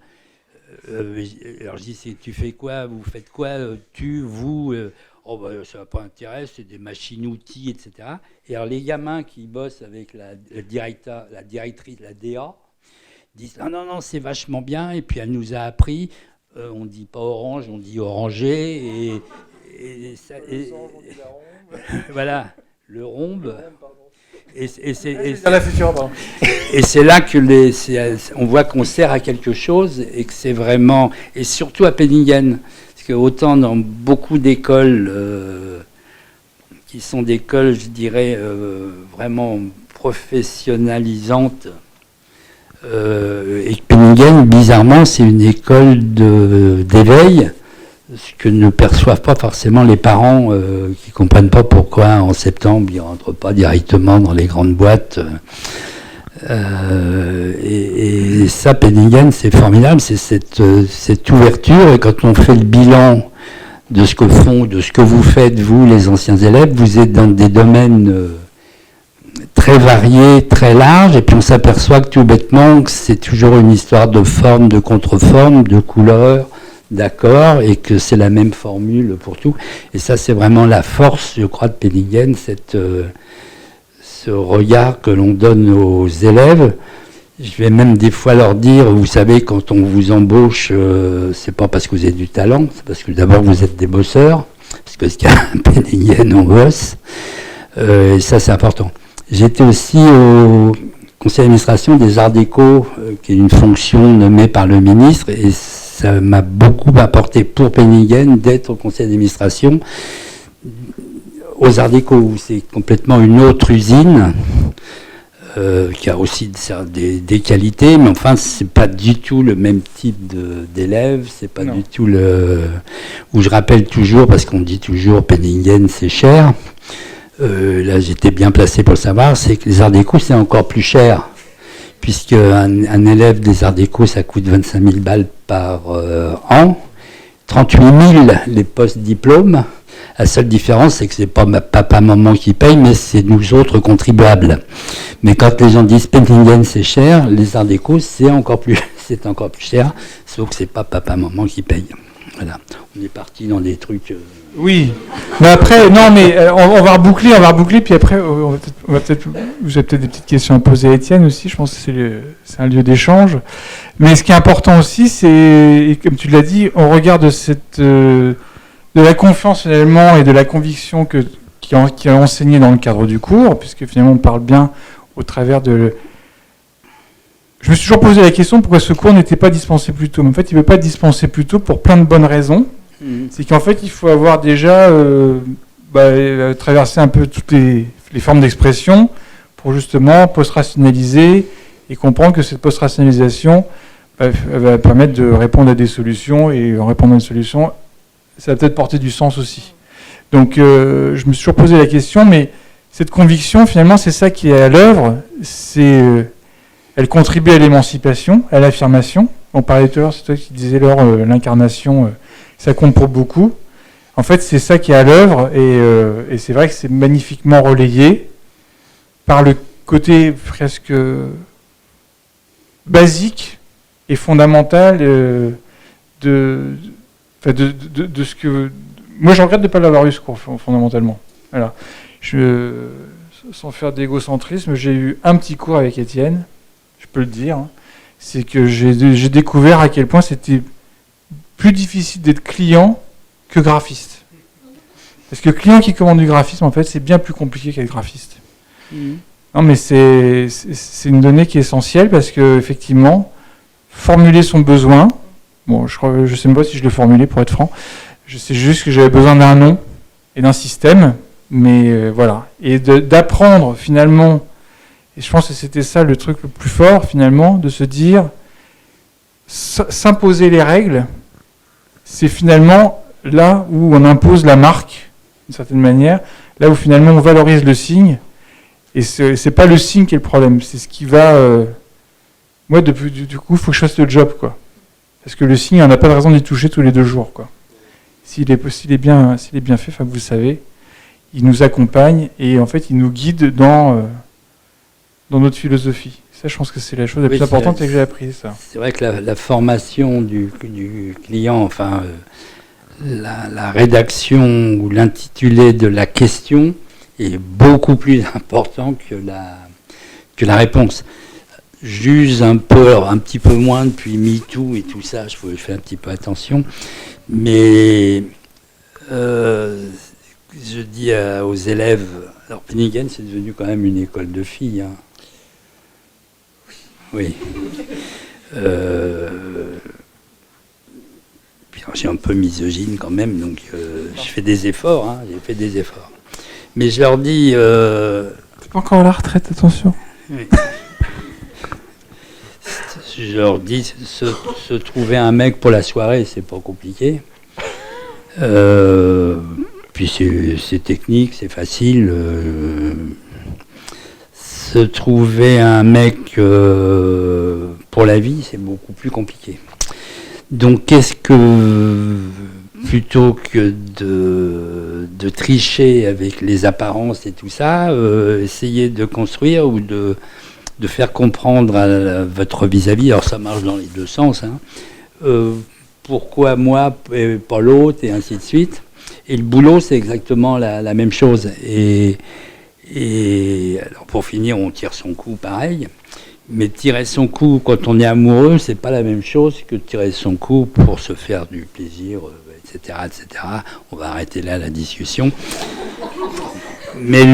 alors je dis, tu fais quoi, vous faites quoi, vous oh bah, ça n'a pas intérêt, c'est des machines-outils, etc. Et alors les gamins qui bossent avec la directrice, la DA, disent non, c'est vachement bien. Et puis elle nous a appris, on ne dit pas orange, on dit oranger. Voilà, le rhombe. Et c'est là que on voit qu'on sert à quelque chose et que c'est vraiment... Et surtout à Penningen, parce que autant dans beaucoup d'écoles qui sont des écoles, je dirais, vraiment professionnalisantes, et Penningen, bizarrement, c'est une école d'éveil, ce que ne perçoivent pas forcément les parents qui ne comprennent pas pourquoi en septembre ils ne rentrent pas directement dans les grandes boîtes. Et ça, Penningen, c'est formidable, c'est cette ouverture. Et quand on fait le bilan de ce que font, de ce que vous faites, vous, les anciens élèves. Vous êtes dans des domaines très variés, très larges, et puis on s'aperçoit que tout bêtement, que c'est toujours une histoire de forme, de contre-forme, de couleur, d'accords, et que c'est la même formule pour tout. Et ça, c'est vraiment la force, je crois, de Penningen, ce regard que l'on donne aux élèves. Je vais même des fois leur dire, vous savez, quand on vous embauche, c'est pas parce que vous avez du talent, c'est parce que d'abord vous êtes des bosseurs, parce que ce qu'il y a à Penningen, on bosse, et ça c'est important. J'étais aussi au conseil d'administration des Arts Déco, qui est une fonction nommée par le ministre, et ça m'a beaucoup apporté pour Penningen d'être au conseil d'administration aux Arts Déco, où c'est complètement une autre usine, qui a aussi des qualités, mais enfin, c'est pas du tout le même type d'élèves, c'est pas du tout où je rappelle toujours, parce qu'on dit toujours Penningen c'est cher, là j'étais bien placé pour le savoir, c'est que les Arts Déco c'est encore plus cher, puisque un élève des Arts Déco ça coûte 25 000 balles par an, 38 000 les post-diplômes. La seule différence, c'est que c'est pas papa-maman qui paye, mais c'est nous autres contribuables. Mais quand les gens disent Penningen c'est cher, les Arts Déco c'est encore plus cher, sauf que c'est pas papa-maman qui paye. Voilà. On est parti dans des trucs.
Oui. Mais après, non, mais on va reboucler, puis après, vous avez peut-être des petites questions à poser à Étienne aussi. Je pense que c'est un lieu d'échange. Mais ce qui est important aussi, c'est, comme tu l'as dit, on regarde de la confiance finalement et de la conviction qui a enseigné dans le cadre du cours, puisque finalement on parle bien au travers de... Je me suis toujours posé la question pourquoi ce cours n'était pas dispensé plus tôt. Mais en fait, il ne veut pas être dispensé plus tôt pour plein de bonnes raisons. C'est qu'en fait, il faut avoir déjà traversé un peu toutes les formes d'expression pour justement post-rationaliser et comprendre que cette post-rationalisation va permettre de répondre à des solutions, et en répondant à une solution, ça va peut-être porter du sens aussi. Donc, je me suis toujours posé la question, mais cette conviction, finalement, c'est ça qui est à l'œuvre. Elle contribue à l'émancipation, à l'affirmation. On parlait tout à l'heure, c'est toi qui disais, Laure, l'incarnation, ça compte pour beaucoup. En fait, c'est ça qui est à l'œuvre, et c'est vrai que c'est magnifiquement relayé par le côté presque basique et fondamental de ce que... Moi, je regrette de ne pas l'avoir eu, ce cours, fondamentalement. Voilà. Sans faire d'égocentrisme, j'ai eu un petit cours avec Étienne, je peux le dire. C'est que j'ai découvert à quel point c'était plus difficile d'être client que graphiste. Parce que client qui commande du graphisme, en fait, c'est bien plus compliqué qu'être graphiste. Non, mais c'est une donnée qui est essentielle, parce que effectivement, formuler son besoin... Bon, je sais même pas si je l'ai formulé, pour être franc. Je sais juste que j'avais besoin d'un nom et d'un système, mais voilà. Et d'apprendre finalement, et je pense que c'était ça le truc le plus fort finalement, de se dire, s'imposer les règles, c'est finalement là où on impose la marque, d'une certaine manière, là où finalement on valorise le signe, et c'est pas le signe qui est le problème, c'est ce qui va... Moi, du coup, il faut que je fasse le job, quoi. Parce que le signe, on n'a pas de raison d'y toucher tous les 2 jours, quoi. S'il est bien fait, enfin, vous le savez, il nous accompagne et en fait, il nous guide dans notre philosophie. Ça, je pense que c'est la chose la plus importante que j'ai appris, ça.
C'est vrai que la formation du client, enfin, la rédaction ou l'intitulé de la question est beaucoup plus important que la réponse. J'use un petit peu moins depuis MeToo et tout ça, je fais un petit peu attention, mais je dis aux élèves, alors Penningen c'est devenu quand même une école de filles, hein. Oui. Puis j'ai un peu misogyne quand même, donc je fais des efforts, hein, j'ai fait des efforts. Mais je leur dis...
T'es pas encore à la retraite, attention.
Oui. Je leur dis, se trouver un mec pour la soirée, c'est pas compliqué. Puis c'est technique, c'est facile. Se trouver un mec pour la vie, c'est beaucoup plus compliqué. Donc qu'est-ce que plutôt que de tricher avec les apparences et tout ça, essayez de construire ou de faire comprendre à votre vis-à-vis, alors ça marche dans les deux sens, hein, pourquoi moi et pas l'autre, et ainsi de suite. Et le boulot, c'est exactement la même chose. Et alors pour finir, on tire son coup pareil. Mais tirer son coup quand on est amoureux, c'est pas la même chose que tirer son coup pour se faire du plaisir, etc., etc. On va arrêter là la discussion. Mais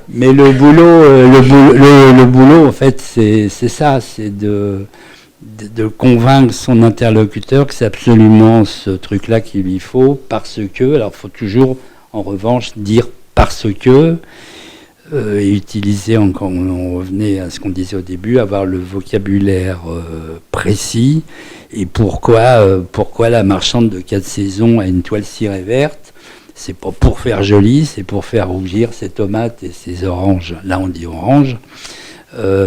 mais le boulot, en fait, c'est ça, c'est de convaincre son interlocuteur que c'est absolument ce truc-là qu'il lui faut, parce que, alors il faut toujours, en revanche, dire parce que, et utiliser, encore, on revenait à ce qu'on disait au début, avoir le vocabulaire précis, et pourquoi la marchande de 4 saisons a une toile cirée verte. C'est pas pour faire joli, c'est pour faire rougir ses tomates et ses oranges. Là, on dit orange.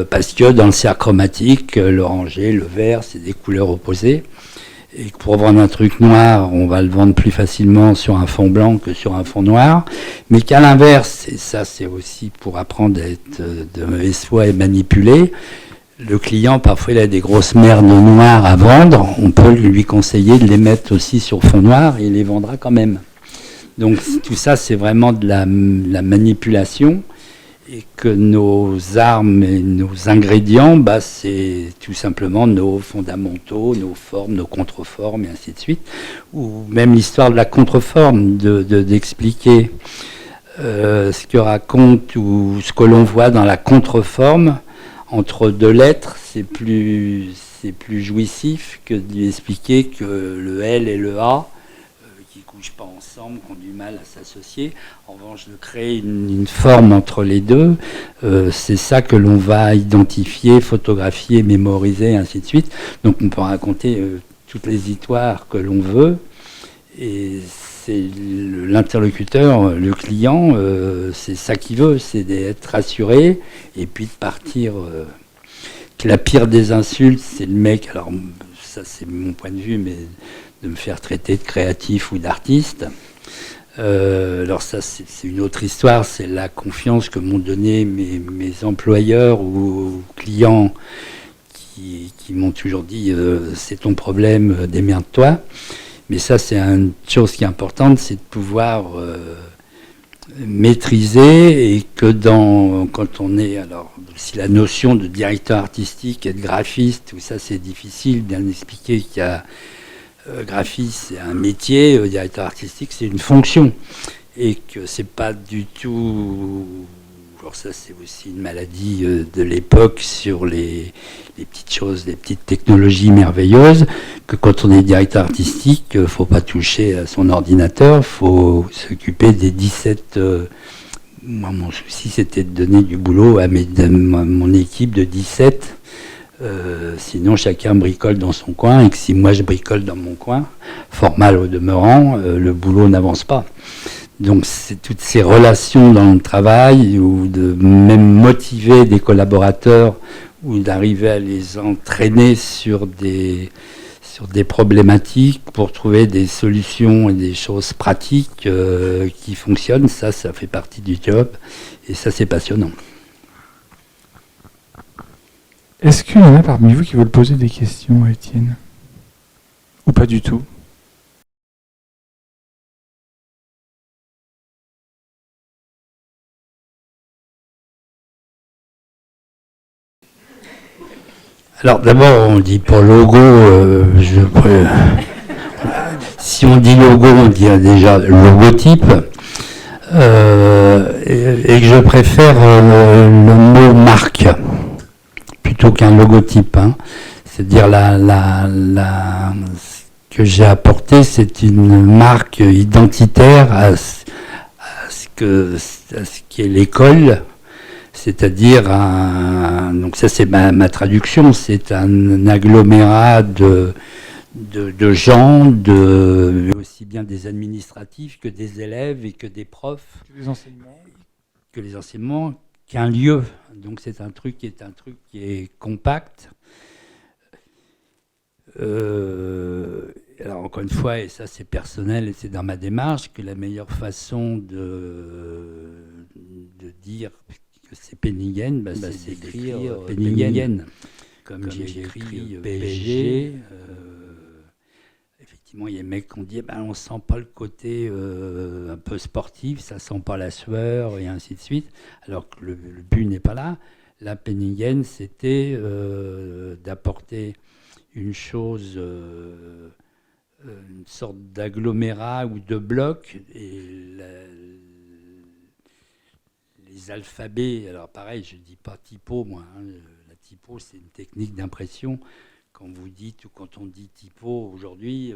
Parce que dans le cercle chromatique, l'oranger, le vert, c'est des couleurs opposées. Et pour vendre un truc noir, on va le vendre plus facilement sur un fond blanc que sur un fond noir. Mais qu'à l'inverse, et ça c'est aussi pour apprendre à être de mauvaise foi et manipuler, le client, parfois, il a des grosses merdes noires à vendre. On peut lui conseiller de les mettre aussi sur fond noir et il les vendra quand même. Donc tout ça, c'est vraiment de la manipulation. Et que nos armes et nos ingrédients, c'est tout simplement nos fondamentaux, nos formes, nos contreformes, et ainsi de suite. Ou même l'histoire de la contreforme, d'expliquer ce que raconte ou ce que l'on voit dans la contreforme entre deux lettres, c'est plus jouissif que de lui expliquer que le L et le A, qui ne couchent pas ensemble, qui ont du mal à s'associer. En revanche, de créer une forme entre les deux, c'est ça que l'on va identifier, photographier, mémoriser, ainsi de suite. Donc on peut raconter toutes les histoires que l'on veut, et c'est l'interlocuteur, le client, c'est ça qu'il veut, c'est d'être rassuré, et puis de partir. Que la pire des insultes, c'est le mec, alors ça c'est mon point de vue, mais de me faire traiter de créatif ou d'artiste. Alors ça, c'est une autre histoire, c'est la confiance que m'ont donné mes employeurs ou clients qui m'ont toujours dit c'est ton problème, démerde-toi. Mais ça, c'est une chose qui est importante, c'est de pouvoir maîtriser, et que quand on est, alors si la notion de directeur artistique et de graphiste, tout ça c'est difficile, bien expliquer qu'il y a graphiste, c'est un métier, directeur artistique, c'est une fonction. Et que c'est pas du tout... Alors ça, c'est aussi une maladie de l'époque sur les petites choses, les petites technologies merveilleuses, que quand on est directeur artistique, il ne faut pas toucher à son ordinateur, il faut s'occuper des 17... moi, mon souci, c'était de donner du boulot à mon équipe de 17. Sinon chacun bricole dans son coin, et que si moi je bricole dans mon coin, fort mal au demeurant, le boulot n'avance pas. Donc c'est toutes ces relations dans le travail, ou de même motiver des collaborateurs, ou d'arriver à les entraîner sur des problématiques pour trouver des solutions et des choses pratiques qui fonctionnent. Ça fait partie du job, et ça c'est passionnant.
Est-ce qu'il y en a parmi vous qui veulent poser des questions à Étienne? Ou pas du tout?
Alors d'abord, on dit pour logo, si on dit logo, on dit déjà logotype, et que je préfère le mot marque plutôt qu'un logotype, hein. C'est-à-dire ce que j'ai apporté, c'est une marque identitaire à ce qu'est l'école, c'est-à-dire donc ça c'est ma traduction, c'est un agglomérat de gens, aussi bien des administratifs que des élèves et que des profs, que les enseignements, qu'un lieu. Donc c'est un truc qui est compact. Alors encore une fois, et ça c'est personnel et c'est dans ma démarche, que la meilleure façon de dire que c'est Penningen, c'est d'écrire Penningen. Comme j'ai écrit PSG, effectivement il y a des mecs qui ont dit on sent pas le côté un peu sportif, ça sent pas la sueur et ainsi de suite, alors que le but n'est pas là. La Penningen, c'était d'apporter une chose, une sorte d'agglomérat ou de bloc, et les alphabets, alors pareil, je ne dis pas typo, moi, la typo c'est une technique d'impression. Quand vous dites ou quand on dit typo aujourd'hui,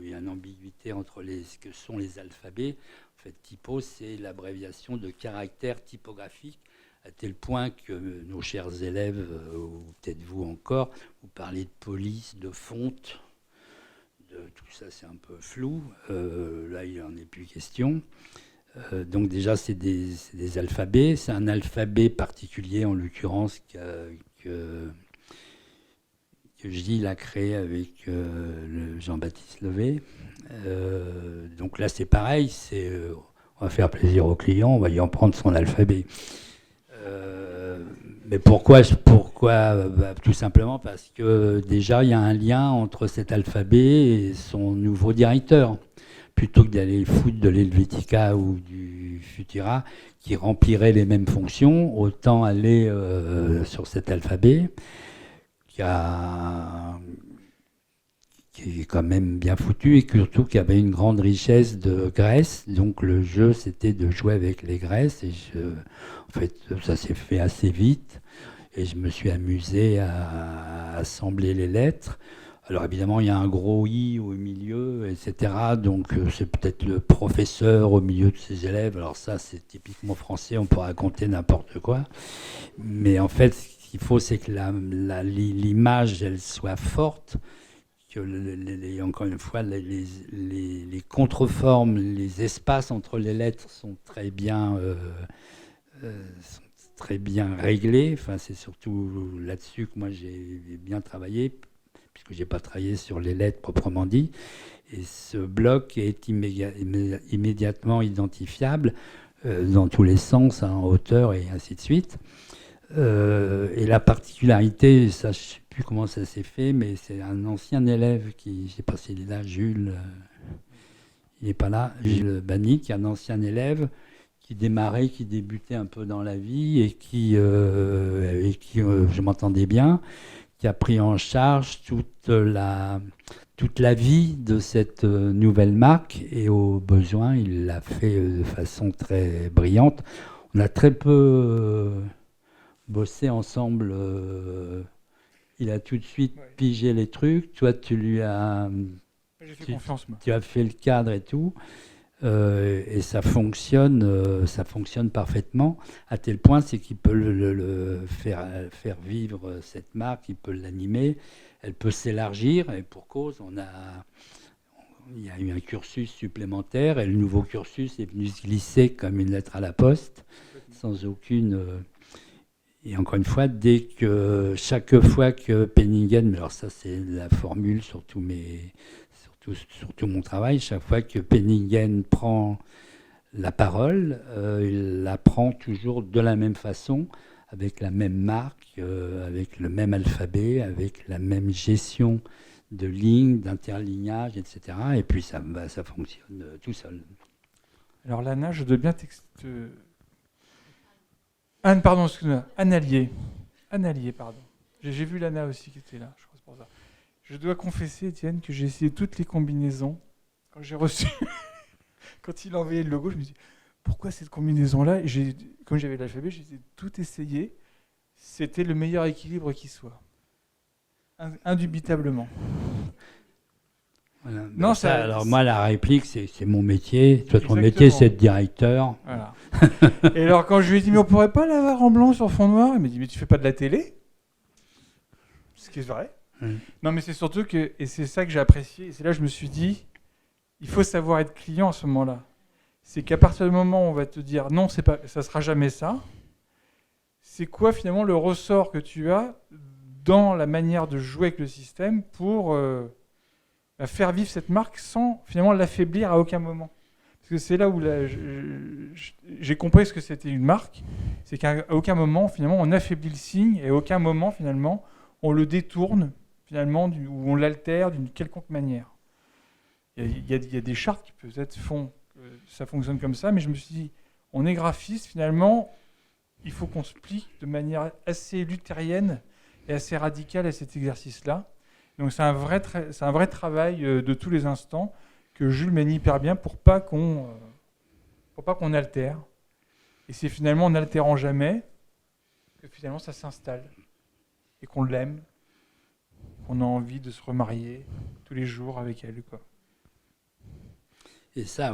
il y a une ambiguïté entre ce que sont les alphabets. En fait, typo, c'est l'abréviation de caractères typographiques, à tel point que nos chers élèves, ou peut-être vous encore, vous parlez de police, de fonte, de tout ça c'est un peu flou. Là, il n'en est plus question. Donc déjà, c'est des alphabets. C'est un alphabet particulier, en l'occurrence, que Gilles a créé avec le Jean-Baptiste Levé. Donc là, c'est pareil. On va faire plaisir au client, on va lui en prendre son alphabet. Mais pourquoi tout simplement parce que déjà il y a un lien entre cet alphabet et son nouveau directeur. Plutôt que d'aller foutre de l'Helvetica ou du Futura qui remplirait les mêmes fonctions, autant aller sur cet alphabet qui est quand même bien foutu et surtout qui avait une grande richesse de graisse. Donc le jeu, c'était de jouer avec les graisses. Et en fait, ça s'est fait assez vite. Et je me suis amusé à assembler les lettres. Alors évidemment, il y a un gros I au milieu, etc. Donc c'est peut-être le professeur au milieu de ses élèves. Alors ça, c'est typiquement français, on peut raconter n'importe quoi. Mais en fait, ce qu'il faut, c'est que l'image, elle soit forte. Que encore une fois, les contreformes, les espaces entre les lettres sont très bien réglés. Enfin, c'est surtout là-dessus que moi j'ai bien travaillé, puisque je n'ai pas travaillé sur les lettres proprement dit. Et ce bloc est immédiatement identifiable dans tous les sens, en hauteur et ainsi de suite. Et la particularité, ça, je ne sais plus comment ça s'est fait, mais c'est un ancien élève je ne sais pas s'il est là, Jules, il n'est pas là, Jules Bannic, un ancien élève qui démarrait, qui débutait un peu dans la vie et qui je m'entendais bien, qui a pris en charge toute la vie de cette nouvelle marque et au besoin, il l'a fait de façon très brillante. On a très peu bossé ensemble. Il a tout de suite pigé les trucs. Toi, tu lui as...
J'ai fait confiance, moi.
Tu as fait le cadre et tout. Et ça fonctionne parfaitement, à tel point c'est qu'il peut le faire vivre cette marque, il peut l'animer, elle peut s'élargir, et pour cause, il y a eu un cursus supplémentaire, et le nouveau cursus est venu se glisser comme une lettre à la poste, sans aucune... Et encore une fois, chaque fois que Penningen, mais alors ça c'est la formule sur tout mon travail, chaque fois que Penningen prend la parole, il la prend toujours de la même façon, avec la même marque, avec le même alphabet, avec la même gestion de lignes, d'interlignage, etc. Et puis ça fonctionne tout seul.
Alors Lana, je dois bien Anne, pardon, excuse-moi. Annalier, pardon. J'ai vu Lana aussi qui était là, je crois que c'est pour ça. Je dois confesser, Étienne, que j'ai essayé toutes les combinaisons. Quand j'ai reçu, quand il a envoyé le logo, je me suis dit, pourquoi cette combinaison-là ? Comme j'avais l'alphabet, j'ai tout essayé. C'était le meilleur équilibre qui soit. Indubitablement.
Voilà. Non, alors moi, la réplique, c'est mon métier. Toi, ton métier, c'est être directeur.
Voilà. Et alors, quand je lui ai dit, mais on pourrait pas l'avoir en blanc sur fond noir, il m'a dit, mais tu fais pas de la télé ? Ce qui est vrai. Non, mais c'est surtout que, et c'est ça que j'ai apprécié, et c'est là que je me suis dit, il faut savoir être client à ce moment-là. C'est qu'à partir du moment où on va te dire, non, ça sera jamais ça, c'est quoi finalement le ressort que tu as dans la manière de jouer avec le système pour faire vivre cette marque sans finalement l'affaiblir à aucun moment. Parce que c'est là où j'ai compris ce que c'était une marque, c'est qu'à aucun moment finalement on affaiblit le signe et à aucun moment finalement on le détourne finalement ou on l'altère d'une quelconque manière. Il y a des chartes qui peut-être font que ça fonctionne comme ça, mais je me suis dit, on est graphiste finalement, il faut qu'on se plie de manière assez luthérienne et assez radicale à cet exercice-là. Donc c'est un vrai travail de tous les instants que Jules mène hyper bien pour pas qu'on altère. Et c'est finalement en n'altérant jamais que finalement ça s'installe et qu'on l'aime, qu'on a envie de se remarier tous les jours avec elle, quoi.
Et ça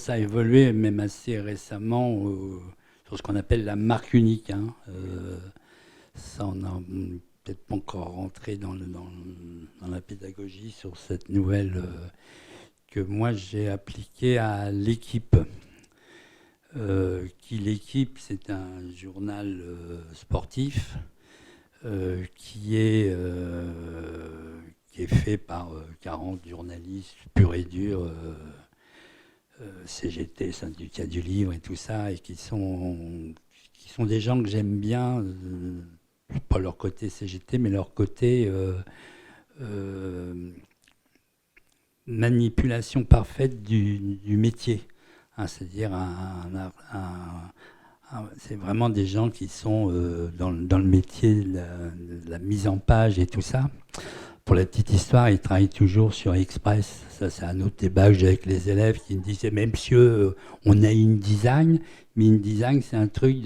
a évolué même assez récemment sur ce qu'on appelle la marque unique. Hein. Ça, on n'a peut-être pas encore rentré dans la pédagogie sur cette nouvelle que moi j'ai appliquée à l'équipe. L'équipe, c'est un journal sportif qui est fait par 40 journalistes purs et durs. CGT, syndicat du livre et tout ça, et qui sont des gens que j'aime bien, pas leur côté CGT, mais leur côté manipulation parfaite du métier. Hein, c'est-à-dire, c'est vraiment des gens qui sont dans le métier de la mise en page et tout ça. Pour la petite histoire, ils travaillent toujours sur Express. Ça, c'est un autre débat que j'ai avec les élèves qui me disent « Mais monsieur, on a InDesign, mais InDesign, c'est un truc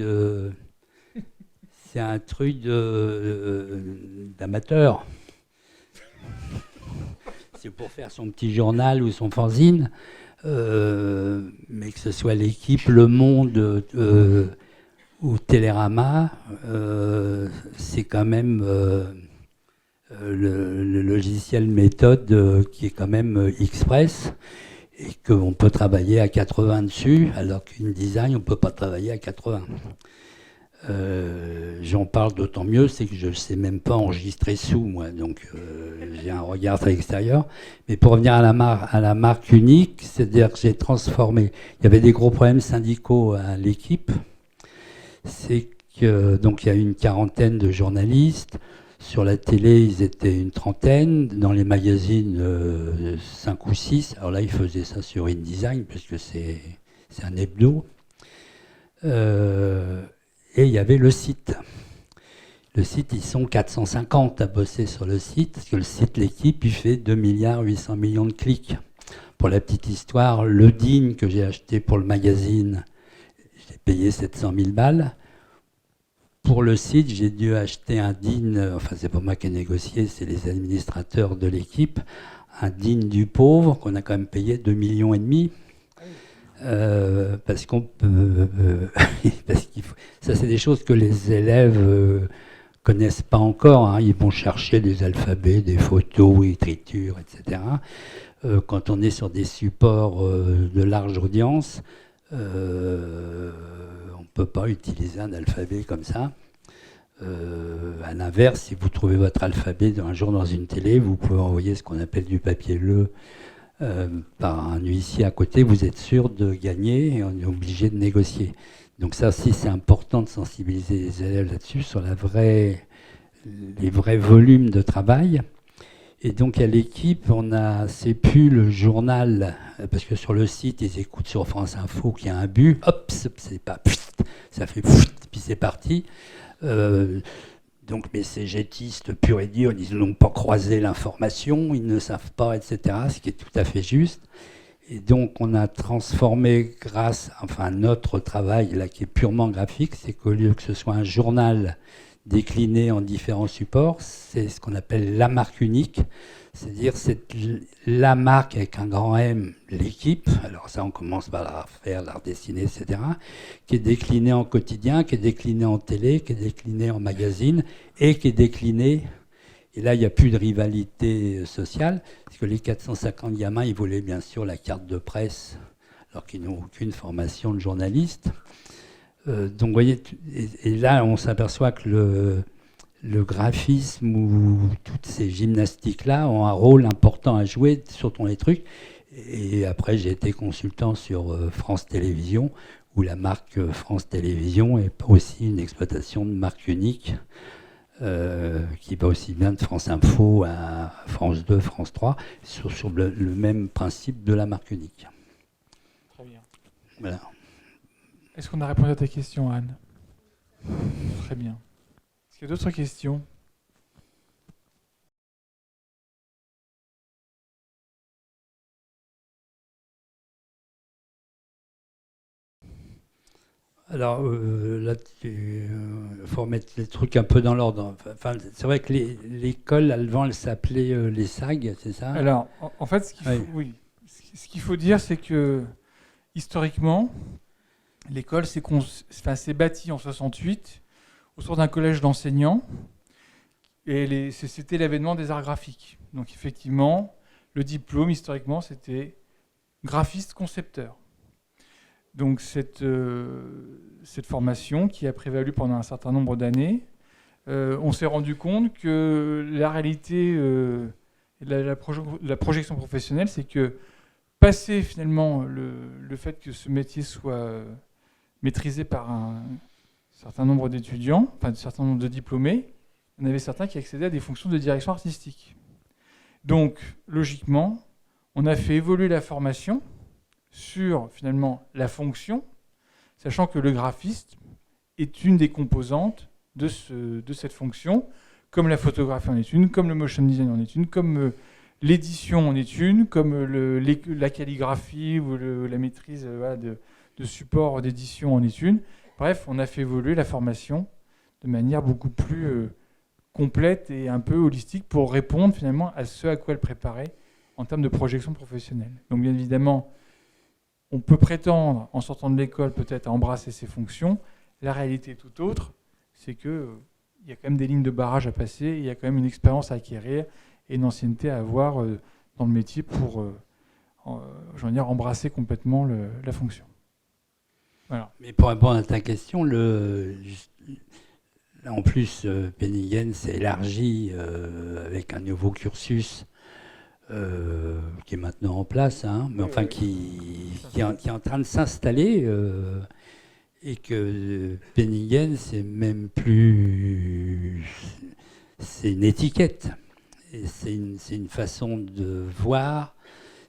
d'amateur. C'est pour faire son petit journal ou son fanzine. Mais que ce soit l'équipe, Le Monde ou Télérama, c'est quand même... le logiciel méthode qui est quand même Express et qu'on peut travailler à 80 dessus, alors qu'InDesign, on ne peut pas travailler à 80. J'en parle d'autant mieux, c'est que je ne sais même pas enregistrer sous, moi, donc j'ai un regard très extérieur. Mais pour revenir à la marque unique, c'est-à-dire que j'ai transformé. Il y avait des gros problèmes syndicaux à l'équipe. C'est que, donc il y a une quarantaine de journalistes. Sur la télé, ils étaient une trentaine. Dans les magazines, 5 ou 6. Alors là, ils faisaient ça sur InDesign, parce que c'est un hebdo. Et il y avait le site. Le site, ils sont 450 à bosser sur le site, parce que le site L'équipe, il fait 2,8 milliards de clics. Pour la petite histoire, le DIN que j'ai acheté pour le magazine, j'ai payé 700 000 balles. Pour le site, j'ai dû acheter un DIN, enfin c'est pas moi qui ai négocié, c'est les administrateurs de l'équipe, un DIN du pauvre qu'on a quand même payé 2,5 millions. Parce qu'on peut, ça c'est des choses que les élèves connaissent pas encore. Hein. Ils vont chercher des alphabets, des photos, écritures, etc. Quand on est sur des supports de large audience, on ne peut pas utiliser un alphabet comme ça. À l'inverse, si vous trouvez votre alphabet un jour dans une télé, vous pouvez envoyer ce qu'on appelle du papier bleu par un huissier à côté, vous êtes sûr de gagner et on est obligé de négocier. Donc ça aussi, c'est important de sensibiliser les élèves là-dessus, sur les vrais volumes de travail. Et donc à l'équipe, c'est plus le journal, parce que sur le site, ils écoutent sur France Info qu'il y a un but, hop, c'est pas, ça fait, puis c'est parti. Donc mes cégétistes purs et durs, ils n'ont pas croisé l'information, ils ne savent pas, etc., ce qui est tout à fait juste. Et donc on a transformé notre travail, là, qui est purement graphique, c'est qu'au lieu que ce soit un journal décliné en différents supports, c'est ce qu'on appelle la marque unique, c'est-à-dire c'est la marque avec un grand M, l'équipe, alors ça on commence par la faire, la redessiner, etc., qui est déclinée en quotidien, qui est déclinée en télé, qui est déclinée en magazine, et qui est déclinée, et là il n'y a plus de rivalité sociale, parce que les 450 gamins, ils voulaient bien sûr la carte de presse, alors qu'ils n'ont aucune formation de journaliste. Donc vous voyez, et là on s'aperçoit que le graphisme ou toutes ces gymnastiques-là ont un rôle important à jouer sur les trucs. Et après, j'ai été consultant sur France Télévisions, où la marque France Télévisions est aussi une exploitation de marque unique, qui va aussi bien de France Info à France 2, France 3, sur le même principe de la marque unique.
Très bien.
Voilà.
Est-ce qu'on a répondu à ta question, Anne? Très bien. Est-ce qu'il y a d'autres questions?
Alors là, il faut remettre les trucs un peu dans l'ordre. Enfin, c'est vrai que l'école, avant, elle s'appelait les SAG, c'est ça?
Alors, en fait, ce qu'il faut dire, c'est que historiquement, l'école s'est bâtie en 68 autour d'un collège d'enseignants, et c'était l'avènement des arts graphiques. Donc effectivement, le diplôme, historiquement, c'était graphiste-concepteur. Donc cette formation qui a prévalu pendant un certain nombre d'années, on s'est rendu compte que la réalité, la projection professionnelle, c'est que passer finalement le fait que ce métier soit maîtrisé par un certain nombre d'étudiants, enfin un certain nombre de diplômés, il y en avait certains qui accédaient à des fonctions de direction artistique. Donc logiquement, on a fait évoluer la formation sur finalement la fonction, sachant que le graphiste est une des composantes de cette fonction, comme la photographie en est une, comme le motion design en est une, comme l'édition en est une, comme la calligraphie ou la maîtrise de support d'édition en est une. Bref, on a fait évoluer la formation de manière beaucoup plus complète et un peu holistique pour répondre finalement à ce à quoi elle préparait en termes de projection professionnelle. Donc bien évidemment, on peut prétendre, en sortant de l'école, peut-être à embrasser ces fonctions. La réalité est tout autre. C'est qu'il y a quand même des lignes de barrage à passer, il y a quand même une expérience à acquérir et une ancienneté à avoir dans le métier pour embrasser complètement la fonction. Voilà.
Mais pour répondre à ta question, en plus, Penningen s'est élargi avec un nouveau cursus qui est maintenant en place, hein, mais enfin qui est en train de s'installer, et que Penningen, c'est même plus... C'est une étiquette, et c'est une façon de voir,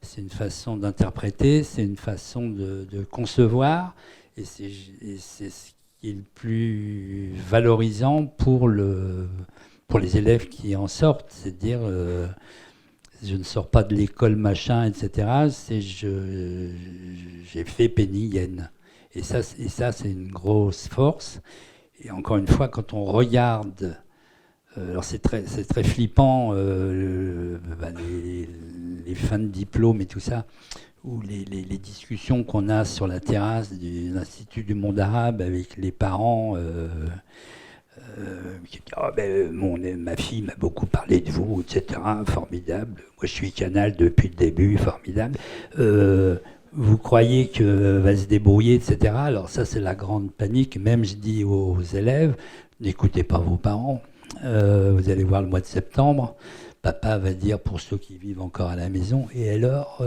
c'est une façon d'interpréter, c'est une façon de concevoir, et c'est ce qui est le plus valorisant pour les élèves qui en sortent, c'est de dire... je ne sors pas de l'école machin, etc. J'ai fait Penningen. Et ça, c'est une grosse force. Et encore une fois, quand on regarde, alors c'est très flippant, les fins de diplôme et tout ça, ou les discussions qu'on a sur la terrasse de l'Institut du monde arabe avec les parents. Qui dit ma fille m'a beaucoup parlé de vous, etc. Formidable. Moi, je suis Canal depuis le début, formidable. Vous croyez que va se débrouiller, etc. Alors ça, c'est la grande panique. Même je dis aux élèves, n'écoutez pas vos parents. Vous allez voir le mois de septembre. Papa va dire, pour ceux qui vivent encore à la maison, et alors,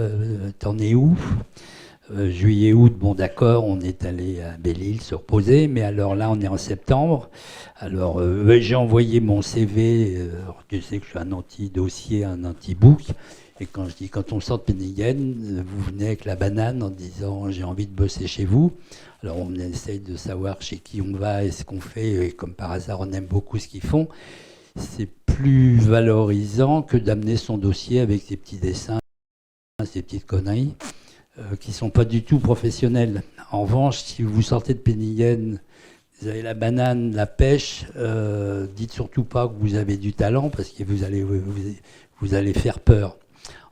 t'en es où ? Juillet, août, bon d'accord, on est allé à Belle-Île se reposer, mais alors là on est en septembre, alors j'ai envoyé mon CV, tu sais que je suis un anti-dossier, un anti-book, et quand je dis quand on sort de Penningen, vous venez avec la banane en disant j'ai envie de bosser chez vous, alors on essaye de savoir chez qui on va et ce qu'on fait, et comme par hasard on aime beaucoup ce qu'ils font, c'est plus valorisant que d'amener son dossier avec ses petits dessins, ces petites conneries. Qui ne sont pas du tout professionnels. En revanche, si vous sortez de Penningen, vous avez la banane, la pêche, dites surtout pas que vous avez du talent parce que vous allez faire peur.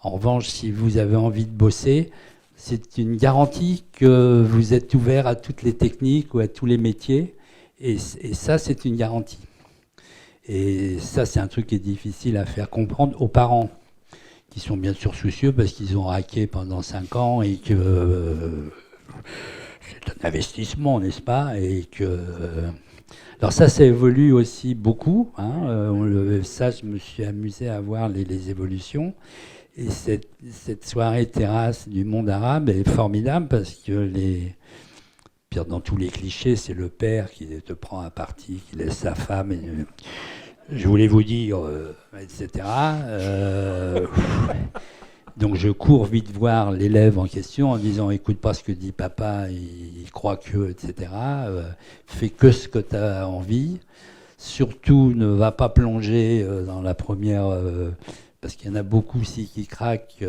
En revanche, si vous avez envie de bosser, c'est une garantie que vous êtes ouvert à toutes les techniques ou à tous les métiers. Et ça, c'est une garantie. Et ça, c'est un truc qui est difficile à faire comprendre aux parents, qui sont bien sûr soucieux parce qu'ils ont raqué pendant 5 ans et que c'est un investissement, n'est-ce pas ? Et que Alors ça évolue aussi beaucoup, hein. Ça, je me suis amusé à voir les évolutions. Et cette soirée terrasse du monde arabe est formidable parce que pire dans tous les clichés, c'est le père qui te prend à partie, qui laisse sa femme. Et, je voulais vous dire, etc. Donc je cours vite voir l'élève en question en disant écoute pas ce que dit papa, il croit que, etc. Fais que ce que tu as envie. Surtout ne va pas plonger dans la première... parce qu'il y en a beaucoup aussi qui craquent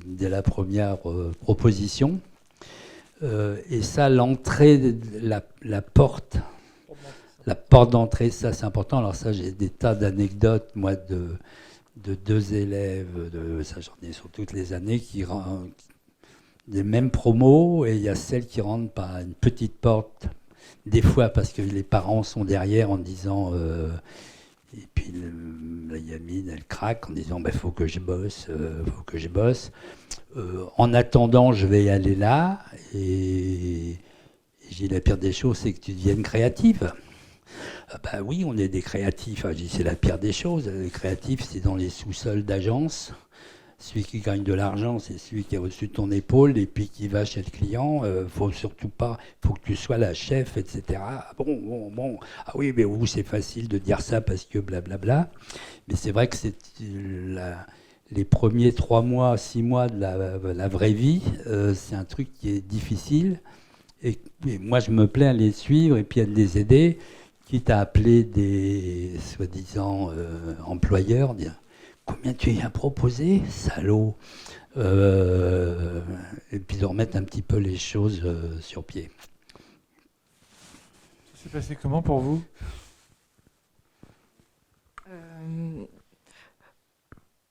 dès la première proposition. Et ça, l'entrée, la porte d'entrée, ça c'est important. Alors ça, j'ai des tas d'anecdotes, moi, de 2 élèves, ça j'en ai sur toutes les années, qui rentrent des mêmes promos, et il y a celles qui rentrent par une petite porte, des fois parce que les parents sont derrière en disant... et puis la gamine, elle craque en disant faut que je bosse, faut que je bosse. En attendant, je vais aller là. Et j'ai dit la pire des choses, c'est que tu deviennes créative. Oui, on est des créatifs. J'ai dit c'est la pire des choses. Les créatifs, c'est dans les sous-sols d'agence. Celui qui gagne de l'argent, c'est celui qui est au-dessus de ton épaule et puis qui va chez le client. Faut surtout pas, faut que tu sois la chef, etc. Bon. Ah oui, mais vous, c'est facile de dire ça parce que blablabla. Mais c'est vrai que c'est les premiers 3 mois, 6 mois de la vraie vie, c'est un truc qui est difficile. Et moi, je me plais à les suivre et puis à les aider, quitte à appeler des soi-disant employeurs, dire combien tu y as proposé, salaud, et puis de remettre un petit peu les choses sur pied.
Ça s'est passé comment pour vous ?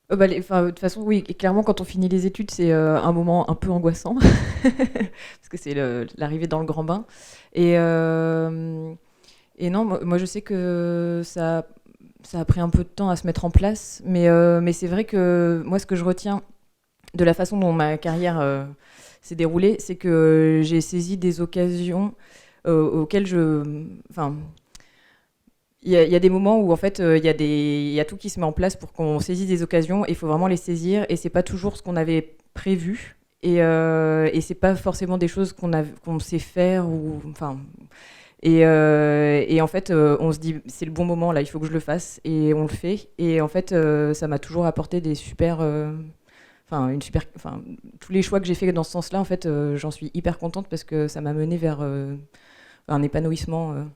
De toute façon, oui, et clairement, quand on finit les études, c'est un moment un peu angoissant, parce que c'est l'arrivée dans le grand bain. Et non, moi, je sais que ça a pris un peu de temps à se mettre en place, mais c'est vrai que moi, ce que je retiens de la façon dont ma carrière s'est déroulée, c'est que j'ai saisi des occasions auxquelles il y a des moments où en fait il y a tout qui se met en place pour qu'on saisisse des occasions et il faut vraiment les saisir, et c'est pas toujours ce qu'on avait prévu, et c'est pas forcément des choses qu'on sait faire, ou et en fait on se dit c'est le bon moment là, il faut que je le fasse, et on le fait, et en fait ça m'a toujours apporté des super tous les choix que j'ai fait dans ce sens-là, en fait j'en suis hyper contente parce que ça m'a menée vers un épanouissement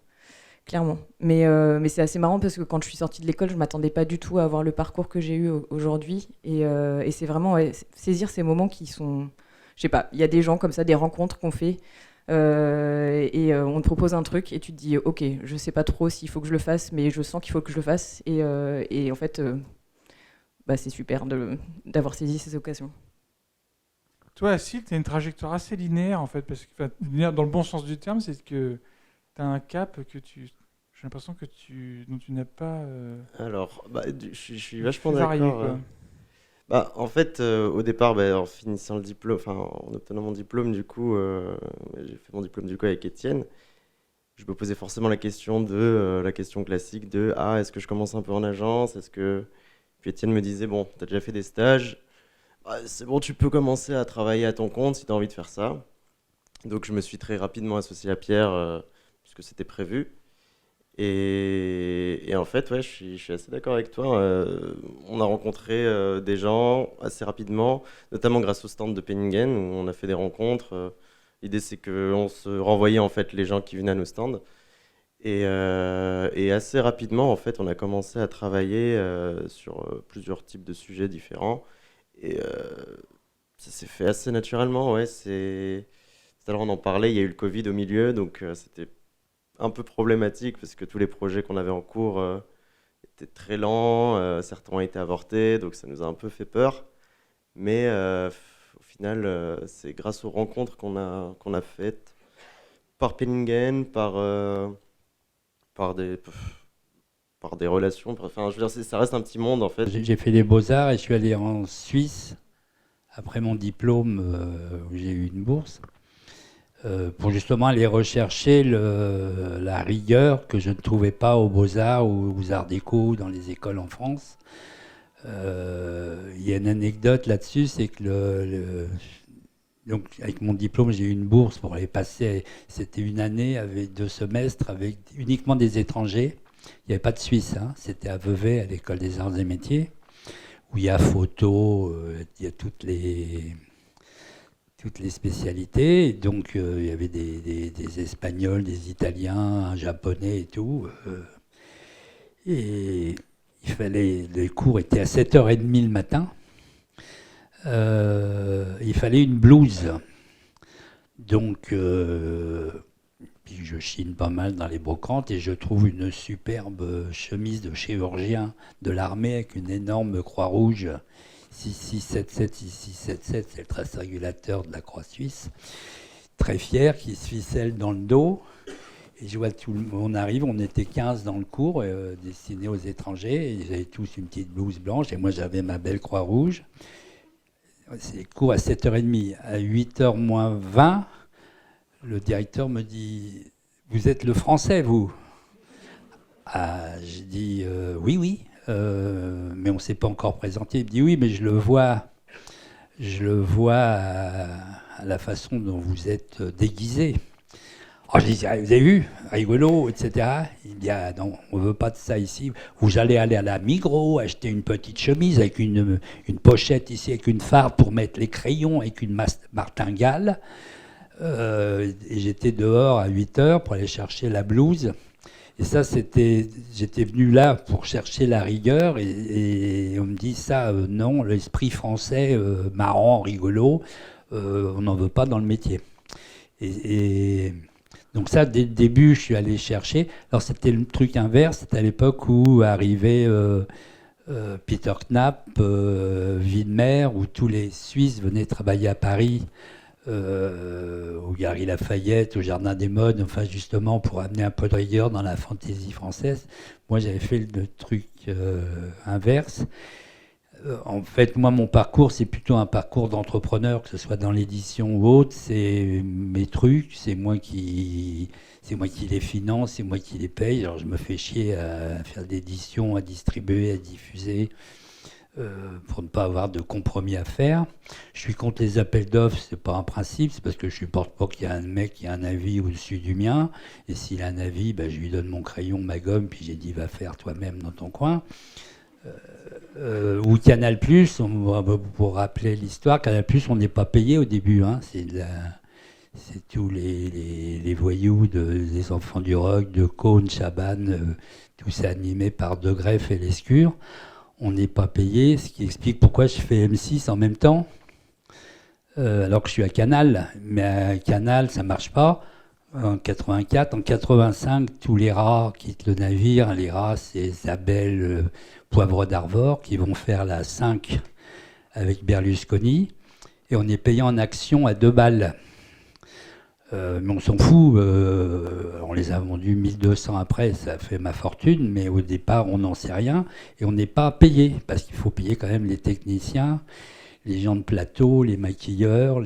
clairement. Mais c'est assez marrant parce que quand je suis sortie de l'école, je ne m'attendais pas du tout à avoir le parcours que j'ai eu aujourd'hui. Et c'est vraiment saisir ces moments qui sont... Je sais pas, il y a des gens comme ça, des rencontres qu'on fait, et on te propose un truc et tu te dis « Ok, je ne sais pas trop s'il faut que je le fasse, mais je sens qu'il faut que je le fasse. » Et en fait, c'est super d'avoir saisi ces occasions.
Toi, Acile, tu as une trajectoire assez linéaire, en fait, parce que, linéaire dans le bon sens du terme, c'est que tu as un cap que j'ai l'impression dont tu n'as pas...
Alors, je suis vachement
varié,
d'accord. En fait, au départ, en finissant le diplôme, en obtenant mon diplôme, du coup, j'ai fait mon diplôme du coup avec Étienne. Je me posais forcément la question classique de est-ce que je commence un peu en agence, Puis Étienne me disait bon, t'as déjà fait des stages, c'est bon, tu peux commencer à travailler à ton compte si t'as envie de faire ça. Donc je me suis très rapidement associé à Pierre puisque c'était prévu. Et en fait, ouais, je suis assez d'accord avec toi. On a rencontré des gens assez rapidement, notamment grâce au stand de Penningen, où on a fait des rencontres. L'idée, c'est qu'on se renvoyait en fait les gens qui venaient à nos stands. Et assez rapidement, en fait, on a commencé à travailler sur plusieurs types de sujets différents. Et ça s'est fait assez naturellement, ouais. Tout à l'heure, on en parlait, il y a eu le Covid au milieu, donc c'était un peu problématique parce que tous les projets qu'on avait en cours étaient très lents, certains ont été avortés, donc ça nous a un peu fait peur. Mais au final, c'est grâce aux rencontres qu'on a faites par Penningen, par des relations. Enfin, je veux dire, ça reste un petit monde en fait.
J'ai fait les Beaux-Arts et je suis allé en Suisse après mon diplôme où j'ai eu une bourse. pour justement aller rechercher la rigueur que je ne trouvais pas aux Beaux-Arts ou aux Arts Déco dans les écoles en France. Il y a une anecdote là-dessus, c'est que donc avec mon diplôme, j'ai eu une bourse pour aller passer. C'était une année avec 2 semestres avec uniquement des étrangers. Il n'y avait pas de Suisse, hein. C'était à Vevey, à l'école des arts et métiers, où il y a photo, il y a toutes les spécialités. Et donc il y avait des Espagnols, des Italiens, un Japonais et tout. Et les cours étaient à 7h30 le matin. Il fallait une blouse. Donc, puis je chine pas mal dans les brocantes et je trouve une superbe chemise de chirurgien de l'armée avec une énorme croix rouge 6677, 6677, c'est le trace régulateur de la croix suisse. Très fier, qui se ficelle dans le dos. Et je vois on arrive, on était 15 dans le cours, destinés aux étrangers. Et ils avaient tous une petite blouse blanche et moi j'avais ma belle croix rouge. C'est le cours à 7h30. À 8h moins 20, le directeur me dit « Vous êtes le français, vous ?» J'ai dit « Oui, oui, mais on ne s'est pas encore présenté. » Il me dit « Oui, mais je le vois à la façon dont vous êtes déguisé. » Je dis, vous avez vu, rigolo, etc. Il dit, ah non, on ne veut pas de ça ici. Vous allez aller à la Migros, acheter une petite chemise avec une pochette ici, avec une farde pour mettre les crayons, avec une martingale. Et j'étais dehors à 8h pour aller chercher la blouse. Et ça, j'étais venu là pour chercher la rigueur. Et on me dit, ça, non, l'esprit français, marrant, rigolo, on n'en veut pas dans le métier. Donc ça, dès le début, je suis allé chercher. Alors c'était le truc inverse, c'était à l'époque où arrivait Peter Knapp, Widmer, où tous les Suisses venaient travailler à Paris, au Galeries Lafayette, au Jardin des Modes, enfin justement pour amener un peu de rigueur dans la fantaisie française. Moi, j'avais fait le truc inverse. En fait, moi, mon parcours, c'est plutôt un parcours d'entrepreneur, que ce soit dans l'édition ou autre. C'est mes trucs, c'est moi qui les finance, c'est moi qui les paye. Alors, je me fais chier à faire d'édition, à distribuer, à diffuser, pour ne pas avoir de compromis à faire. Je suis contre les appels d'offres, c'est pas un principe, c'est parce que je supporte pas qu'il y ait un mec qui a un avis au-dessus du mien. Et s'il a un avis, je lui donne mon crayon, ma gomme, puis j'ai dit, va faire toi-même dans ton coin. Ou Canal+, pour rappeler l'histoire, Canal+, on n'est pas payé au début, hein, c'est tous les voyous des Enfants du Rock, de Cône, Chabannes, tout ça animé par De Greff et Lescure. On n'est pas payé, ce qui explique pourquoi je fais M6 en même temps, alors que je suis à Canal. Mais à Canal, ça ne marche pas. En 84, en 85, tous les rats quittent le navire. Les rats, c'est Isabelle, Poivre d'Arvor, qui vont faire la 5 avec Berlusconi. Et on est payé en actions à 2 balles. Mais on s'en fout. On les a vendus 1200 après, ça fait ma fortune. Mais au départ, on n'en sait rien. Et on n'est pas payé, parce qu'il faut payer quand même les techniciens, les gens de plateau, les maquilleurs,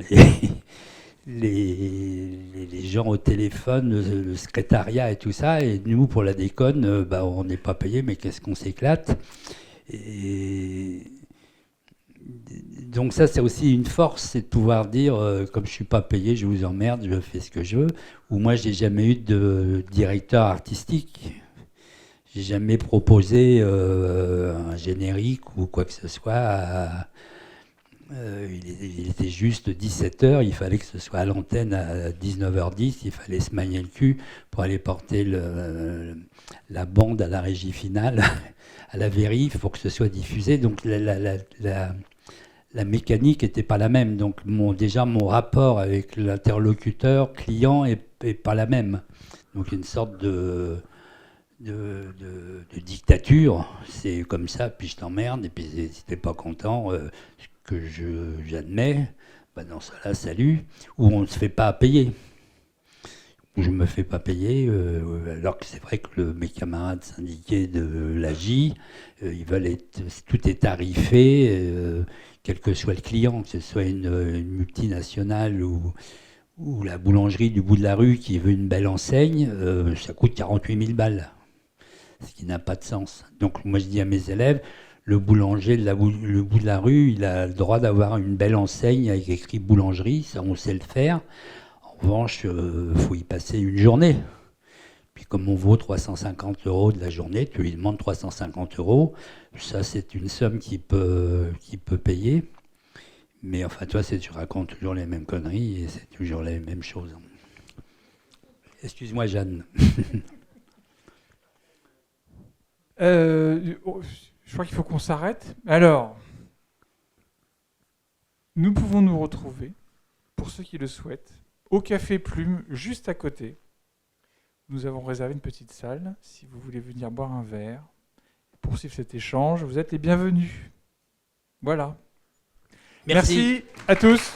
les gens au téléphone, le secrétariat et tout ça, et nous, pour la déconne, on n'est pas payé, mais qu'est-ce qu'on s'éclate. Et donc ça, c'est aussi une force, c'est de pouvoir dire, comme je ne suis pas payé, je vous emmerde, je fais ce que je veux. Ou moi, je n'ai jamais eu de directeur artistique. J'ai jamais proposé un générique ou quoi que ce soit il était juste 17h, il fallait que ce soit à l'antenne à 19h10, il fallait se manier le cul pour aller porter la bande à la régie finale, à la vérif, pour que ce soit diffusé. Donc la mécanique n'était pas la même. Donc déjà mon rapport avec l'interlocuteur, client, est pas la même. Donc une sorte de dictature, c'est comme ça, puis je t'emmerde, et puis si t'es pas content, que j'admets, dans cela, salut, ou on ne se fait pas payer. Ou je ne me fais pas payer, alors que c'est vrai que mes camarades syndiqués de l'AJ, ils veulent être, tout est tarifé, quel que soit le client, que ce soit une multinationale ou Ou la boulangerie du bout de la rue qui veut une belle enseigne, ça coûte 48 000 balles, ce qui n'a pas de sens. Donc moi je dis à mes élèves, le boulanger le bout de la rue, il a le droit d'avoir une belle enseigne avec écrit boulangerie, ça on sait le faire. En revanche, faut y passer une journée. Puis comme on vaut 350 € de la journée, tu lui demandes 350 €, ça c'est une somme qu'il peut payer. Mais enfin, toi, tu racontes toujours les mêmes conneries et c'est toujours les mêmes choses. Excuse-moi, Jeanne.
Je crois qu'il faut qu'on s'arrête. Alors, nous pouvons nous retrouver, pour ceux qui le souhaitent, au Café Plume, juste à côté. Nous avons réservé une petite salle. Si vous voulez venir boire un verre, poursuivre cet échange, vous êtes les bienvenus. Voilà. Merci à tous.